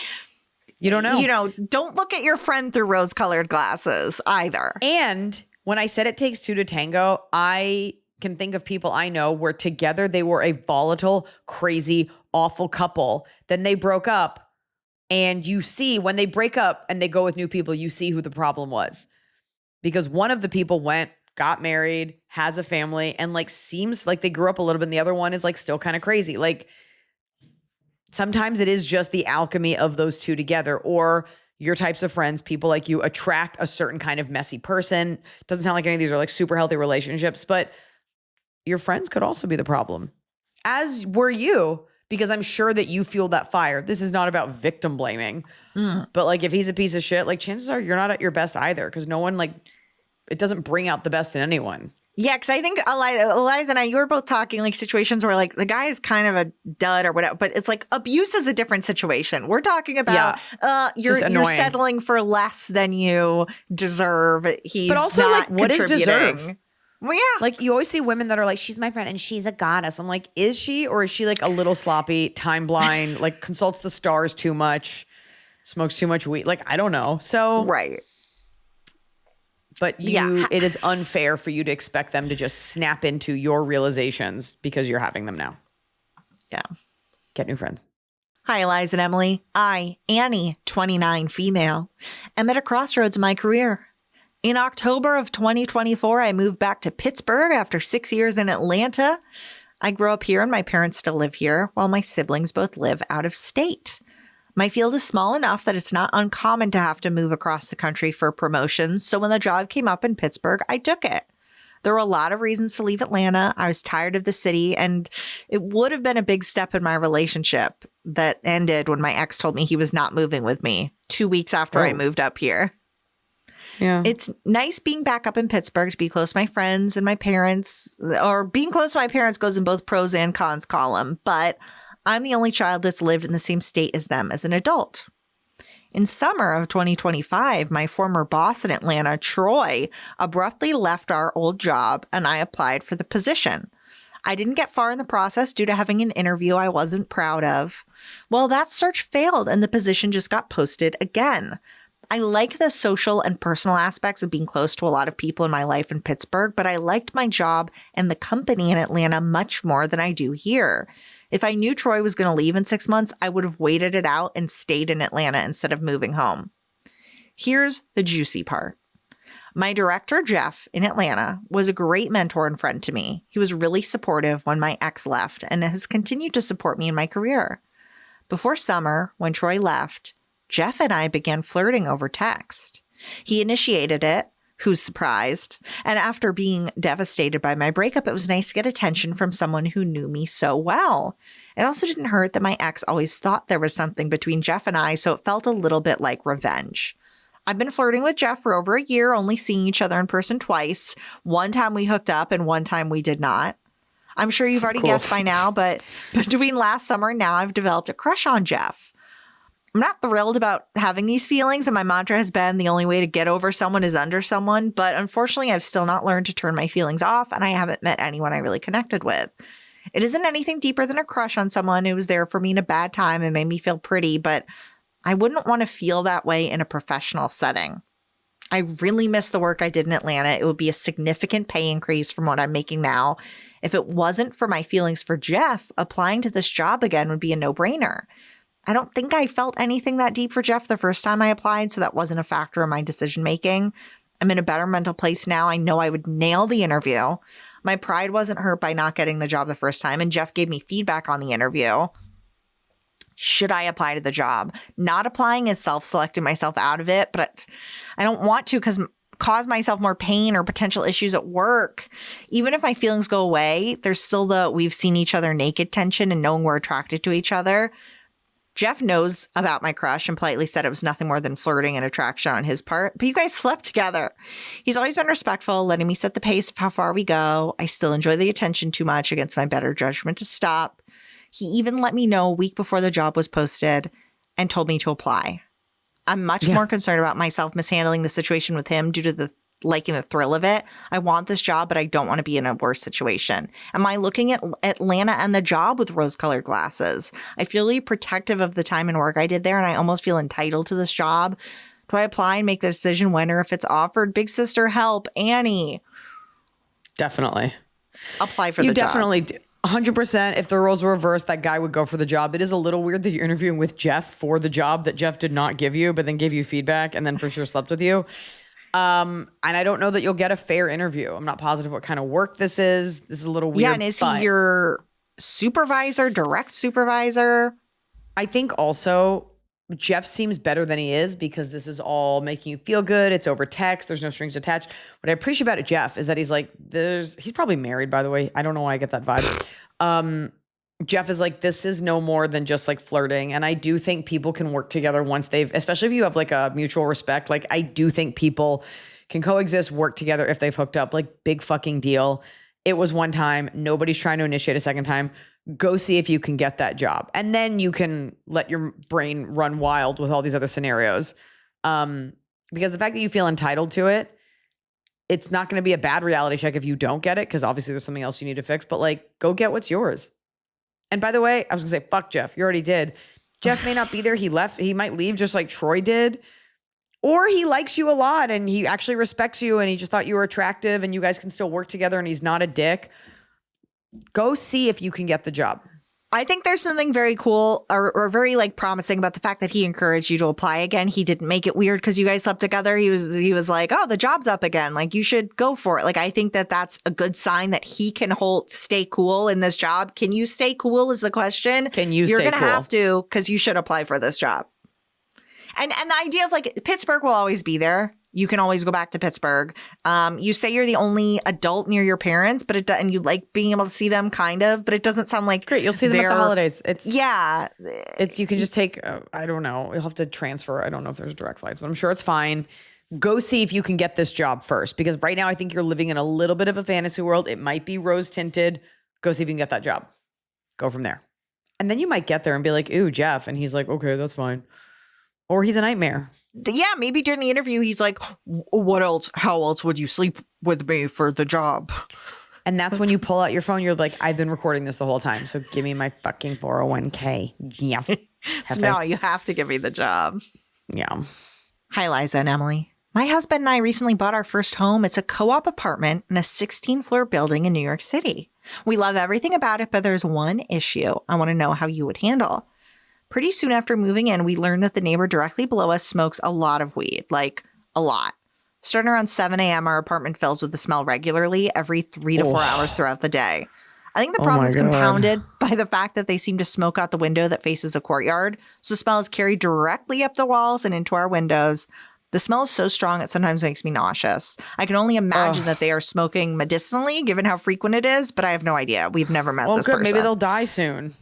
you don't know. Don't look at your friend through rose-colored glasses either. And when I said it takes two to tango, I can think of people I know where together they were a volatile, crazy, awful couple. Then they broke up, and you see when they break up and they go with new people, you see who the problem was. Because one of the people got married, has a family, and like seems like they grew up a little bit, and the other one is like still kind of crazy. Like sometimes it is just the alchemy of those two together, or your types of friends, people like you attract a certain kind of messy person. Doesn't sound like any of these are like super healthy relationships, but your friends could also be the problem, as were you, because I'm sure that you fueled that fire. This is not about victim blaming, but like if he's a piece of shit, like chances are you're not at your best either, because no one it doesn't bring out the best in anyone. Yeah, because I think Iliza and I, you were both talking like situations where like the guy is kind of a dud or whatever, but it's like abuse is a different situation. We're talking about you're settling for less than you deserve. He's but also not like what is deserve? Well, yeah. Like you always see women that are like, she's my friend and she's a goddess. I'm like, is she, or is she like a little sloppy, time blind, like consults the stars too much, smokes too much weed? Like, I don't know. So right. But it is unfair for you to expect them to just snap into your realizations because you're having them now. Yeah. Get new friends. Hi, Iliza and Emily. I, Annie, 29, female, am at a crossroads in my career. In October of 2024, I moved back to Pittsburgh after 6 years in Atlanta. I grew up here and my parents still live here, while my siblings both live out of state. My field is small enough that it's not uncommon to have to move across the country for promotions, so when the job came up in Pittsburgh, I took it. There were a lot of reasons to leave Atlanta. I was tired of the city, and it would have been a big step in my relationship that ended when my ex told me he was not moving with me 2 weeks after I moved up here. Yeah. It's nice being back up in Pittsburgh to be close to my friends and my parents, or being close to my parents goes in both pros and cons column, but I'm the only child that's lived in the same state as them as an adult. In summer of 2025, my former boss in Atlanta, Troy, abruptly left our old job and I applied for the position. I didn't get far in the process due to having an interview I wasn't proud of. Well, that search failed and the position just got posted again. I like the social and personal aspects of being close to a lot of people in my life in Pittsburgh, but I liked my job and the company in Atlanta much more than I do here. If I knew Troy was going to leave in 6 months, I would have waited it out and stayed in Atlanta instead of moving home. Here's the juicy part. My director, Jeff, in Atlanta, was a great mentor and friend to me. He was really supportive when my ex left and has continued to support me in my career. Before summer, when Troy left, Jeff and I began flirting over text. He initiated it, who's surprised, and after being devastated by my breakup, it was nice to get attention from someone who knew me so well. It also didn't hurt that my ex always thought there was something between Jeff and I, so it felt a little bit like revenge. I've been flirting with Jeff for over a year, only seeing each other in person twice. One time we hooked up and one time we did not. I'm sure you've already guessed by now, but between last summer and now, I've developed a crush on Jeff. I'm not thrilled about having these feelings, and my mantra has been the only way to get over someone is under someone, but unfortunately, I've still not learned to turn my feelings off, and I haven't met anyone I really connected with. It isn't anything deeper than a crush on someone who was there for me in a bad time and made me feel pretty, but I wouldn't want to feel that way in a professional setting. I really miss the work I did in Atlanta. It would be a significant pay increase from what I'm making now. If it wasn't for my feelings for Jeff, applying to this job again would be a no-brainer. I don't think I felt anything that deep for Jeff the first time I applied, so that wasn't a factor in my decision-making. I'm in a better mental place now. I know I would nail the interview. My pride wasn't hurt by not getting the job the first time, and Jeff gave me feedback on the interview. Should I apply to the job? Not applying is self-selecting myself out of it, but I don't want to cause myself more pain or potential issues at work. Even if my feelings go away, there's still the we've seen each other naked tension and knowing we're attracted to each other. Jeff knows about my crush and politely said it was nothing more than flirting and attraction on his part, but you guys slept together. He's always been respectful, letting me set the pace of how far we go. I still enjoy the attention too much against my better judgment to stop. He even let me know a week before the job was posted and told me to apply. I'm much more concerned about myself mishandling the situation with him due to the liking the thrill of it. I want this job, but I don't want to be in a worse situation. Am I looking at Atlanta and the job with rose-colored glasses? I feel really protective of the time and work I did there, and I almost feel entitled to this job. Do I apply and make the decision when or if it's offered? Big sister, help. Annie. Definitely. Apply for the You job. definitely do. 100%. If the roles were reversed, that guy would go for the job. It is a little weird that you're interviewing with Jeff for the job that Jeff did not give you, but then gave you feedback and then for sure slept with you. And I don't know that you'll get a fair interview. I'm not positive what kind of work this is. This is a little weird. Yeah, and is he your supervisor, direct supervisor? I think also Jeff seems better than he is because this is all making you feel good. It's over text. There's no strings attached. What I appreciate about Jeff is that he's like, he's probably married, by the way. I don't know why I get that vibe. Jeff is like, this is no more than just like flirting. And I do think people can work together once especially if you have like a mutual respect. Like I do think people can coexist, work together if they've hooked up. Like big fucking deal. It was one time. Nobody's trying to initiate a second time. Go see if you can get that job. And then you can let your brain run wild with all these other scenarios. Because the fact that you feel entitled to it, it's not going to be a bad reality check if you don't get it, because obviously there's something else you need to fix. But like, go get what's yours. And by the way, I was going to say, fuck Jeff. You already did. Jeff may not be there. He left. He might leave just like Troy did. Or he likes you a lot and he actually respects you and he just thought you were attractive and you guys can still work together and he's not a dick. Go see if you can get the job. I think there's something very cool or very like promising about the fact that he encouraged you to apply again. He didn't make it weird because you guys slept together. He was like, oh, the job's up again. Like you should go for it. Like I think that that's a good sign that he can stay cool in this job. Can you stay cool is the question. Can you You're stay gonna cool? have to, because you should apply for this job. And the idea of like Pittsburgh will always be there. You can always go back to Pittsburgh. You say you're the only adult near your parents, but and you like being able to see them kind of, but it doesn't sound like Great. You'll see them at the holidays. You can just take, I don't know. You'll have to transfer. I don't know if there's direct flights, but I'm sure it's fine. Go see if you can get this job first, because right now I think you're living in a little bit of a fantasy world. It might be rose tinted. Go see if you can get that job. Go from there. And then you might get there and be like, ooh, Jeff. And he's like, okay, that's fine. Or he's a nightmare. Yeah, maybe during the interview, he's like, what else? How else would you sleep with me for the job? And that's when you pull out your phone. You're like, I've been recording this the whole time. So give me my fucking 401k. Yeah. So now you have to give me the job. Yeah. Hi, Liza and Emily. My husband and I recently bought our first home. It's a co-op apartment in a 16-floor building in New York City. We love everything about it, but there's one issue I want to know how you would handle. Pretty soon after moving in, we learned that the neighbor directly below us smokes a lot of weed, like a lot. Starting around 7 a.m., our apartment fills with the smell regularly every 3 to 4 hours throughout the day. I think the problem is compounded by the fact that they seem to smoke out the window that faces a courtyard, so the smell is carried directly up the walls and into our windows. The smell is so strong it sometimes makes me nauseous. I can only imagine that they are smoking medicinally, given how frequent it is, but I have no idea. We've never met this person. Maybe they'll die soon.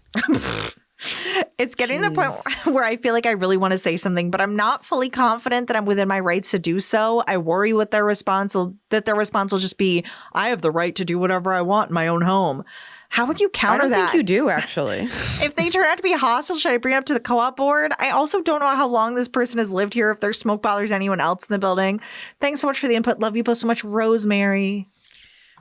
It's getting to the point where I feel like I really want to say something, but I'm not fully confident that I'm within my rights to do so. I worry what their response will just be, I have the right to do whatever I want in my own home. How would you counter that? I don't think you do, actually. If they turn out to be hostile, should I bring it up to the co-op board? I also don't know how long this person has lived here, if their smoke bothers anyone else in the building. Thanks so much for the input. Love you both so much, Rosemary.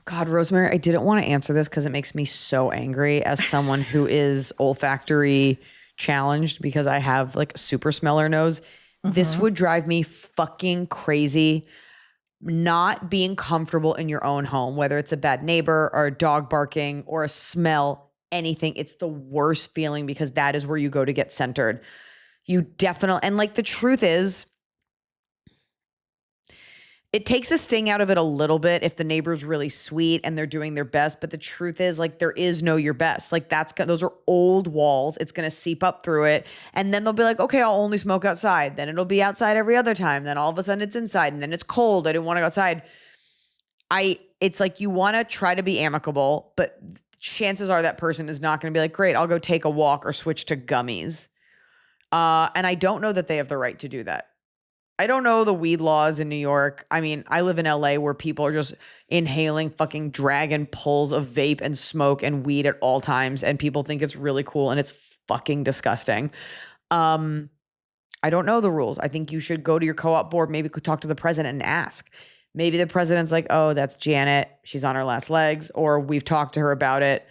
God, Rosemary, I didn't want to answer this because it makes me so angry as someone who is olfactory challenged because I have like a super smeller nose. This would drive me fucking crazy. Not being comfortable in your own home, whether it's a bad neighbor or a dog barking or a smell, anything. It's the worst feeling because that is where you go to get centered. You definitely, and like the truth is, it takes the sting out of it a little bit if the neighbor's really sweet and they're doing their best. But the truth is, like, there is no your best. Like, those are old walls. It's going to seep up through it. And then they'll be like, okay, I'll only smoke outside. Then it'll be outside every other time. Then all of a sudden it's inside and then it's cold. I didn't want to go outside. It's like you want to try to be amicable, but chances are that person is not going to be like, great, I'll go take a walk or switch to gummies. And I don't know that they have the right to do that. I don't know the weed laws in New York. I mean, I live in LA where people are just inhaling fucking dragon pulls of vape and smoke and weed at all times. And people think it's really cool and it's fucking disgusting. I don't know the rules. I think you should go to your co-op board, maybe talk to the president and ask. Maybe the president's like, oh, that's Janet. She's on her last legs, or we've talked to her about it.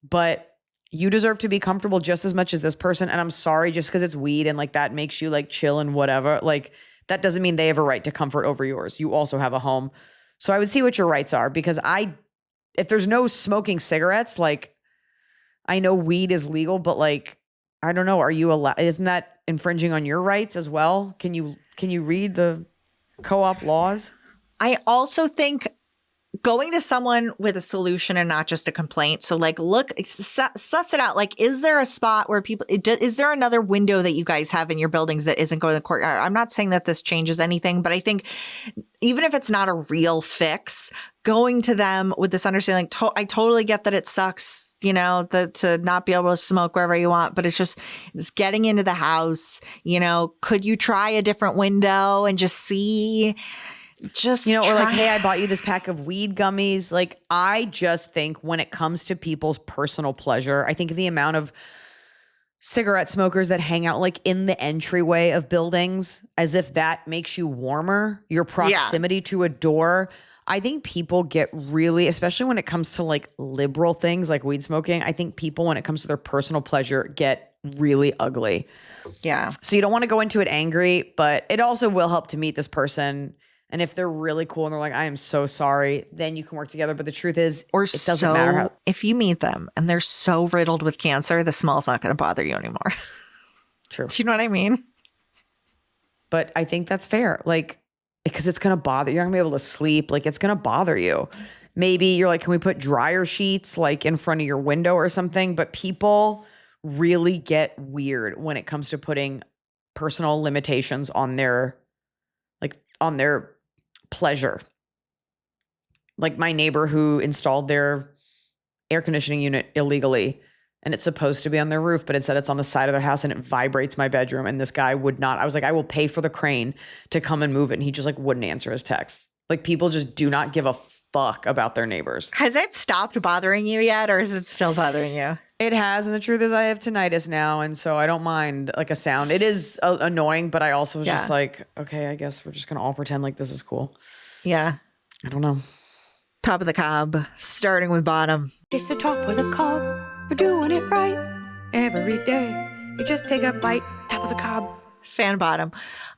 But you deserve to be comfortable just as much as this person. And I'm sorry, just because it's weed and like that makes you like chill and whatever. Like that doesn't mean they have a right to comfort over yours. You also have a home. So I would see what your rights are, because if there's no smoking cigarettes, like I know weed is legal, but like, I don't know. Are you allowed? Isn't that infringing on your rights as well? Can you read the co-op laws? I also think going to someone with a solution and not just a complaint. So like, look, suss it out. Like, is there a spot where is there another window that you guys have in your buildings that isn't going to the courtyard? I'm not saying that this changes anything, but I think even if it's not a real fix, going to them with this understanding, I totally get that it sucks, you know, to not be able to smoke wherever you want, but it's getting into the house, you know, could you try a different window and just see? Or like, hey, I bought you this pack of weed gummies. Like, I just think when it comes to people's personal pleasure, I think the amount of cigarette smokers that hang out like in the entryway of buildings, as if that makes you warmer, your proximity to a door. I think people get really, especially when it comes to like liberal things like weed smoking, I think people, when it comes to their personal pleasure, get really ugly. Yeah. So you don't want to go into it angry, but it also will help to meet this person. And if they're really cool and they're like, I am so sorry, then you can work together. But the truth is, it doesn't matter how. If you meet them and they're so riddled with cancer, the smell's not going to bother you anymore. True. Do you know what I mean? But I think that's fair. Like, because it's going to bother you. You're not going to be able to sleep. Like, it's going to bother you. Maybe you're like, can we put dryer sheets like in front of your window or something? But people really get weird when it comes to putting personal limitations on their pleasure. Like my neighbor who installed their air conditioning unit illegally, and it's supposed to be on their roof, but it said it's on the side of their house and it vibrates my bedroom. And this guy would not. I was like, I will pay for the crane to come and move it. And he just like wouldn't answer his texts. Like, people just do not give a fuck about their neighbors. Has it stopped bothering you yet, or is it still bothering you? It has. And the truth is I have tinnitus now. And so I don't mind like a sound. It is annoying, but I also was just like, okay, I guess we're just going to all pretend like this is cool. Yeah. I don't know. Top of the cob, starting with bottom. It's the top of the cob. We're doing it right every day. You just take a bite, top of the cob. Fan bottom.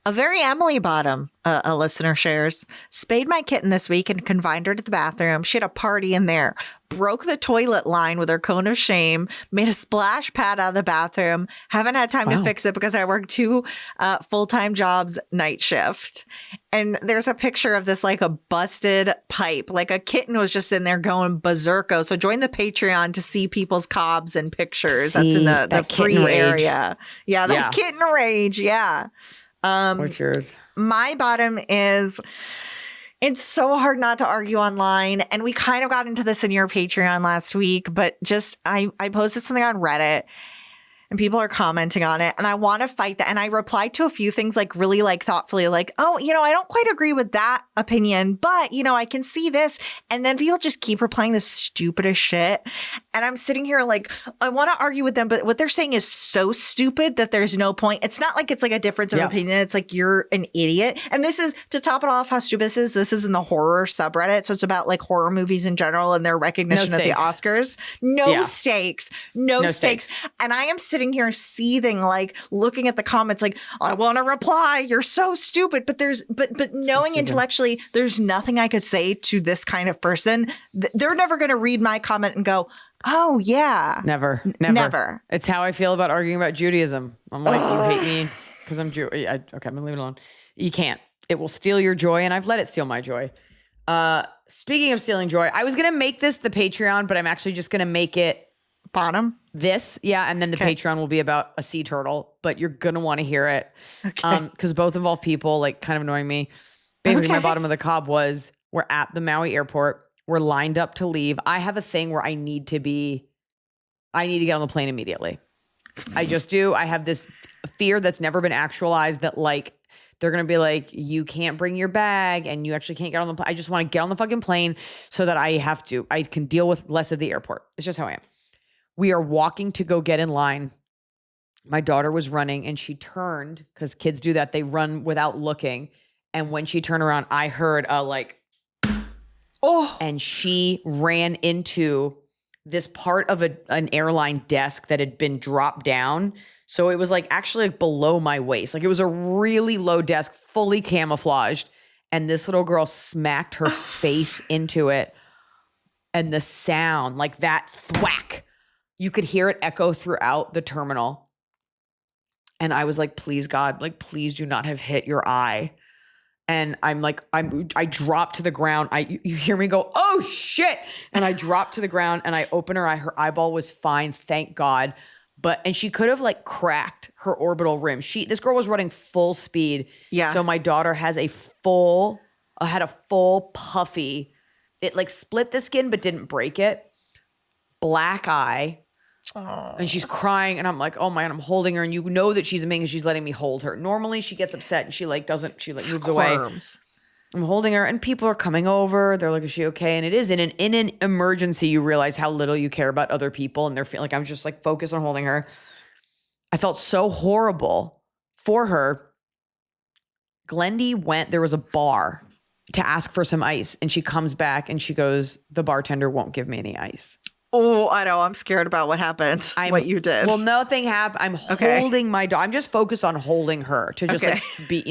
A very Emily bottom, a listener shares. Spayed my kitten this week and confined her to the bathroom. She had a party in there. Broke the toilet line with her cone of shame. Made a splash pad out of the bathroom. Haven't had time to fix it because I work 2 full-time jobs night shift. And there's a picture of this like a busted pipe. Like a kitten was just in there going berserko. So join the Patreon to see people's cobs and pictures. That's in the free area. Yeah, that kitten rage. Yeah. What's yours? My bottom is, it's so hard not to argue online. And we kind of got into this in your Patreon last week, but just I posted something on Reddit and people are commenting on it. And I want to fight that. And I replied to a few things like really like thoughtfully, like, oh, you know, I don't quite agree with that opinion, but, you know, I can see this. And then people just keep replying the stupidest shit. And I'm sitting here like, I want to argue with them, but what they're saying is so stupid that there's no point. It's not like it's like a difference of opinion. It's like you're an idiot. And this is, to top it off how stupid this is in the horror subreddit. So it's about like horror movies in general and their recognition at the Oscars. No stakes. No stakes. And I am sitting here seething, like looking at the comments, like, I want to reply. You're so stupid. But but knowing intellectually, there's nothing I could say to this kind of person. They're never going to read my comment and go, oh, yeah. Never. It's how I feel about arguing about Judaism. I'm like, you hate me because I'm Jew. Okay, I'm going to leave it alone. You can't. It will steal your joy, and I've let it steal my joy. Speaking of stealing joy, I was going to make this the Patreon, but I'm actually just going to make it bottom. This, and then the Patreon will be about a sea turtle, but you're going to want to hear it. Because both involve people, like, kind of annoying me. Basically, my bottom of the cob was, we're at the Maui airport. We're lined up to leave. I have a thing where I need to get on the plane immediately. I just do. I have this fear that's never been actualized that, like, They're going to be like, you can't bring your bag and you actually can't get on the plane. I just want to get on the fucking plane so that I can deal with less of the airport. It's just how I am. We are walking to go get in line. My daughter was running and she turned, because kids do that. They run without looking. And when she turned around, I heard a like, oh, and she ran into this part of an airline desk that had been dropped down. So it was like actually like below my waist. Like it was a really low desk, fully camouflaged. And this little girl smacked her face into it. And the sound, like that thwack, you could hear it echo throughout the terminal. And I was like, please God, like, please do not have hit your eye. And I dropped to the ground. You hear me go, oh shit. And I dropped to the ground and I opened her eye. Her eyeball was fine. Thank God. And she could have like cracked her orbital rim. This girl was running full speed. Yeah. So my daughter had a full puffy. It like split the skin, but didn't break it. Black eye. Oh. And she's crying and I'm like, oh my God, I'm holding her. And you know that she's amazing. She's letting me hold her. Normally she gets upset and she moves away. I'm holding her and people are coming over. They're like, is she okay? And it is in an emergency, you realize how little you care about other people. And they're feeling like I'm just like focused on holding her. I felt so horrible for her. Glendy there was a bar to ask for some ice. And she comes back and she goes, the bartender won't give me any ice. Oh, I know. I'm scared about what happened. What you did. Well, nothing happened. I'm holding my dog. I'm just focused on holding her to just like be,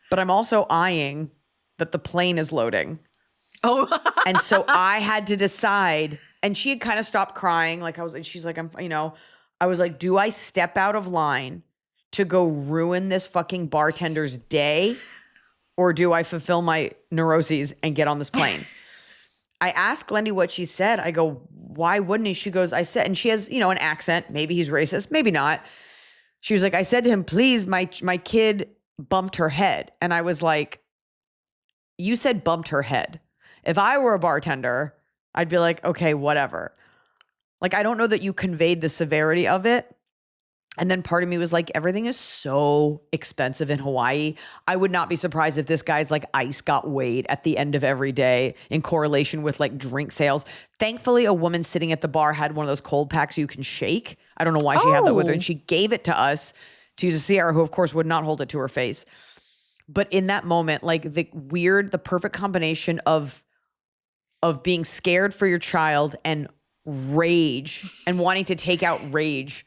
but I'm also eyeing that the plane is loading. Oh. And so I had to decide, and she had kind of stopped crying. Like she's like, I was like, do I step out of line to go ruin this fucking bartender's day? Or do I fulfill my neuroses and get on this plane? I asked Glendy what she said. I go, why wouldn't he? She goes, I said, and she has, an accent. Maybe he's racist, maybe not. She was like, I said to him, please, my kid bumped her head. And I was like, you said bumped her head. If I were a bartender, I'd be like, okay, whatever. Like, I don't know that you conveyed the severity of it. And then part of me was like, everything is so expensive in Hawaii. I would not be surprised if this guy's like ice got weighed at the end of every day in correlation with like drink sales. Thankfully, a woman sitting at the bar had one of those cold packs you can shake. I don't know why she had that with her. And she gave it to us, to Sierra, who of course would not hold it to her face. But in that moment, like the perfect combination of being scared for your child and rage and wanting to take out rage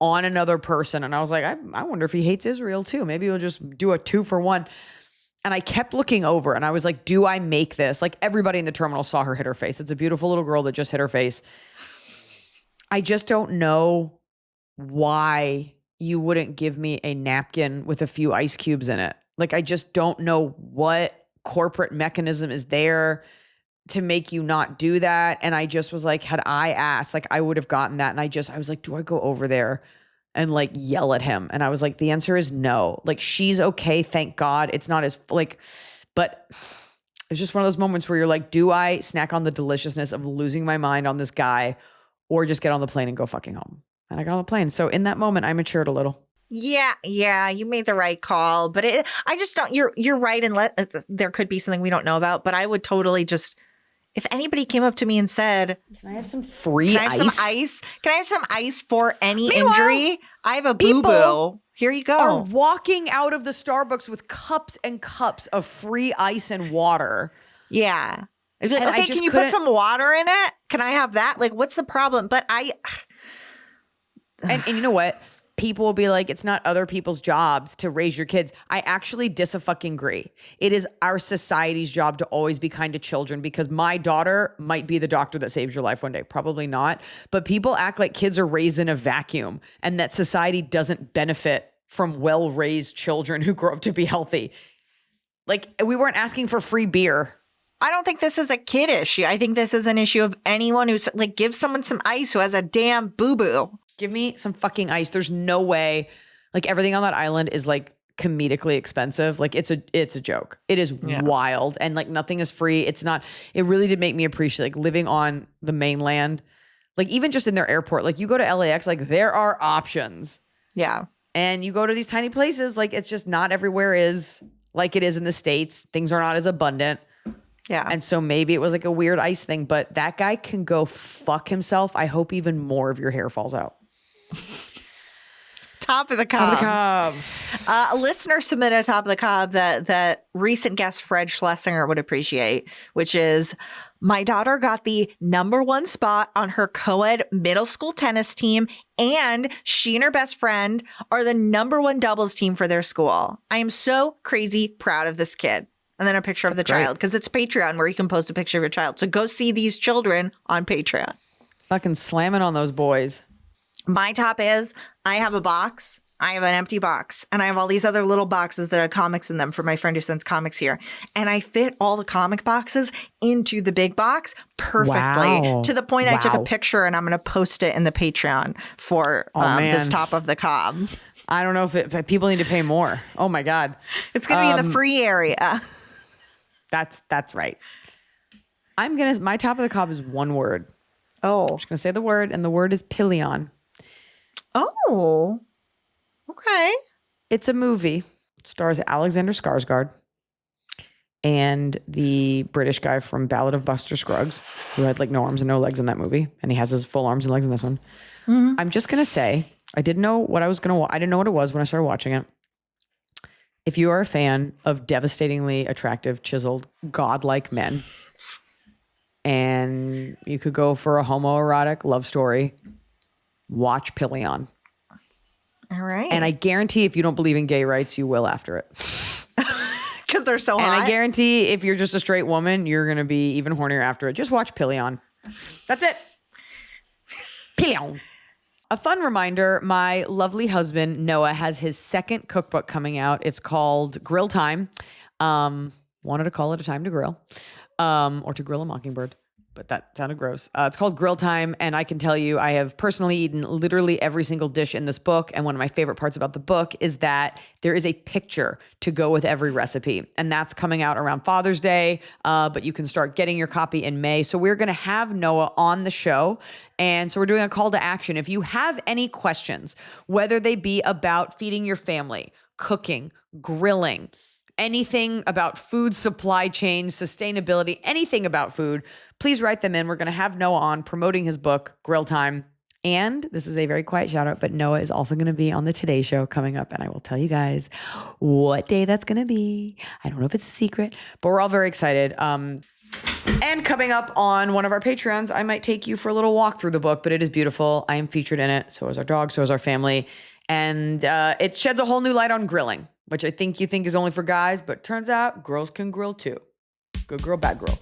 on another person. And I was like, I wonder if he hates Israel too. Maybe he'll just do a 2-for-1. And I kept looking over and I was like, do I make this? Like everybody in the terminal saw her hit her face. It's a beautiful little girl that just hit her face. I just don't know why you wouldn't give me a napkin with a few ice cubes in it. Like, I just don't know what corporate mechanism is there to make you not do that. And I just was like, had I asked, like I would have gotten that. And I was like, do I go over there and like yell at him? And I was like, the answer is no. Like, she's okay. Thank God. It's not as like, but it's just one of those moments where you're like, do I snack on the deliciousness of losing my mind on this guy or just get on the plane and go fucking home? And I got on the plane. So in that moment, I matured a little. Yeah, you made the right call. But I just don't, you're right. And there could be something we don't know about, but I would totally just, if anybody came up to me and said, can I have some free ice? Can I have some ice for any injury? I have a boo-boo. Here you go. Are walking out of the Starbucks with cups and cups of free ice and water. Yeah. I'd be like, okay, can you put some water in it? Can I have that? Like, what's the problem? But and you know what? People will be like, it's not other people's jobs to raise your kids. I actually dis-fucking-agree. It is our society's job to always be kind to children, because my daughter might be the doctor that saves your life one day. Probably not. But people act like kids are raised in a vacuum and that society doesn't benefit from well-raised children who grow up to be healthy. Like, we weren't asking for free beer. I don't think this is a kid issue. I think this is an issue of anyone who's like, give someone some ice who has a damn boo-boo. Give me some fucking ice. There's no way. Like, everything on that island is like comedically expensive. Like, it's a joke. It is wild. And like, nothing is free. It's not, it really did make me appreciate like living on the mainland. Like, even just in their airport, like you go to LAX, like there are options. Yeah. And you go to these tiny places, like it's just not everywhere is like it is in the States. Things are not as abundant. Yeah. And so maybe it was like a weird ice thing, but that guy can go fuck himself. I hope even more of your hair falls out. Top of the Top cob. of the cob. A listener submitted a top of the cob that recent guest Fred Schlesinger would appreciate, which is, my daughter got the #1 spot on her co-ed middle school tennis team, and she and her best friend are the #1 doubles team for their school. I am so crazy proud of this kid. And then a picture of the child, because it's Patreon where you can post a picture of your child. So go see these children on Patreon. Fucking slamming on those boys. My top is, I have a box. I have an empty box, and I have all these other little boxes that have comics in them for my friend who sends comics here. And I fit all the comic boxes into the big box perfectly, Wow. to the point I took a Wow. picture and I'm going to post it in the Patreon for this man. top of the cob. I don't know if people need to pay more. Oh my God. It's going to be in the free area. That's right. My top of the cob is one word. Oh. I'm just going to say the word, and the word is pillion. Oh. Okay. It's a movie. It stars Alexander Skarsgård and the British guy from Ballad of Buster Scruggs, who had like no arms and no legs in that movie, and he has his full arms and legs in this one. Mm-hmm. I'm just gonna say, I didn't know what I was gonna. I didn't know what it was when I started watching it. If you are a fan of devastatingly attractive, chiseled, godlike men, and you could go for a homoerotic love story, watch Pillion. All right. And I guarantee if you don't believe in gay rights, you will after it. Because they're so hot. And I guarantee if you're just a straight woman, you're going to be even hornier after it. Just watch Pillion. That's it. Pillion. A fun reminder, my lovely husband, Noah, has his second cookbook coming out. It's called Grill Time. Wanted to call it A Time to Grill, or To Grill a Mockingbird, but that sounded gross. It's called Grill Time, and I can tell you I have personally eaten literally every single dish in this book, and one of my favorite parts about the book is that there is a picture to go with every recipe, and that's coming out around Father's Day, but you can start getting your copy in May. So we're going to have Noah on the show, and so we're doing a call to action. If you have any questions, whether they be about feeding your family, cooking, grilling, anything about food supply chain, sustainability, anything about food, please write them in. We're going to have Noah on promoting his book, Grill Time. And this is a very quiet shout out, but Noah is also going to be on the Today Show coming up. And I will tell you guys what day that's going to be. I don't know if it's a secret, but we're all very excited. And coming up on one of our Patreons, I might take you for a little walk through the book, but it is beautiful. I am featured in it. So is our dog. So is our family. And it sheds a whole new light on grilling, which I think you think is only for guys, but turns out girls can grill too. Good girl, bad girl.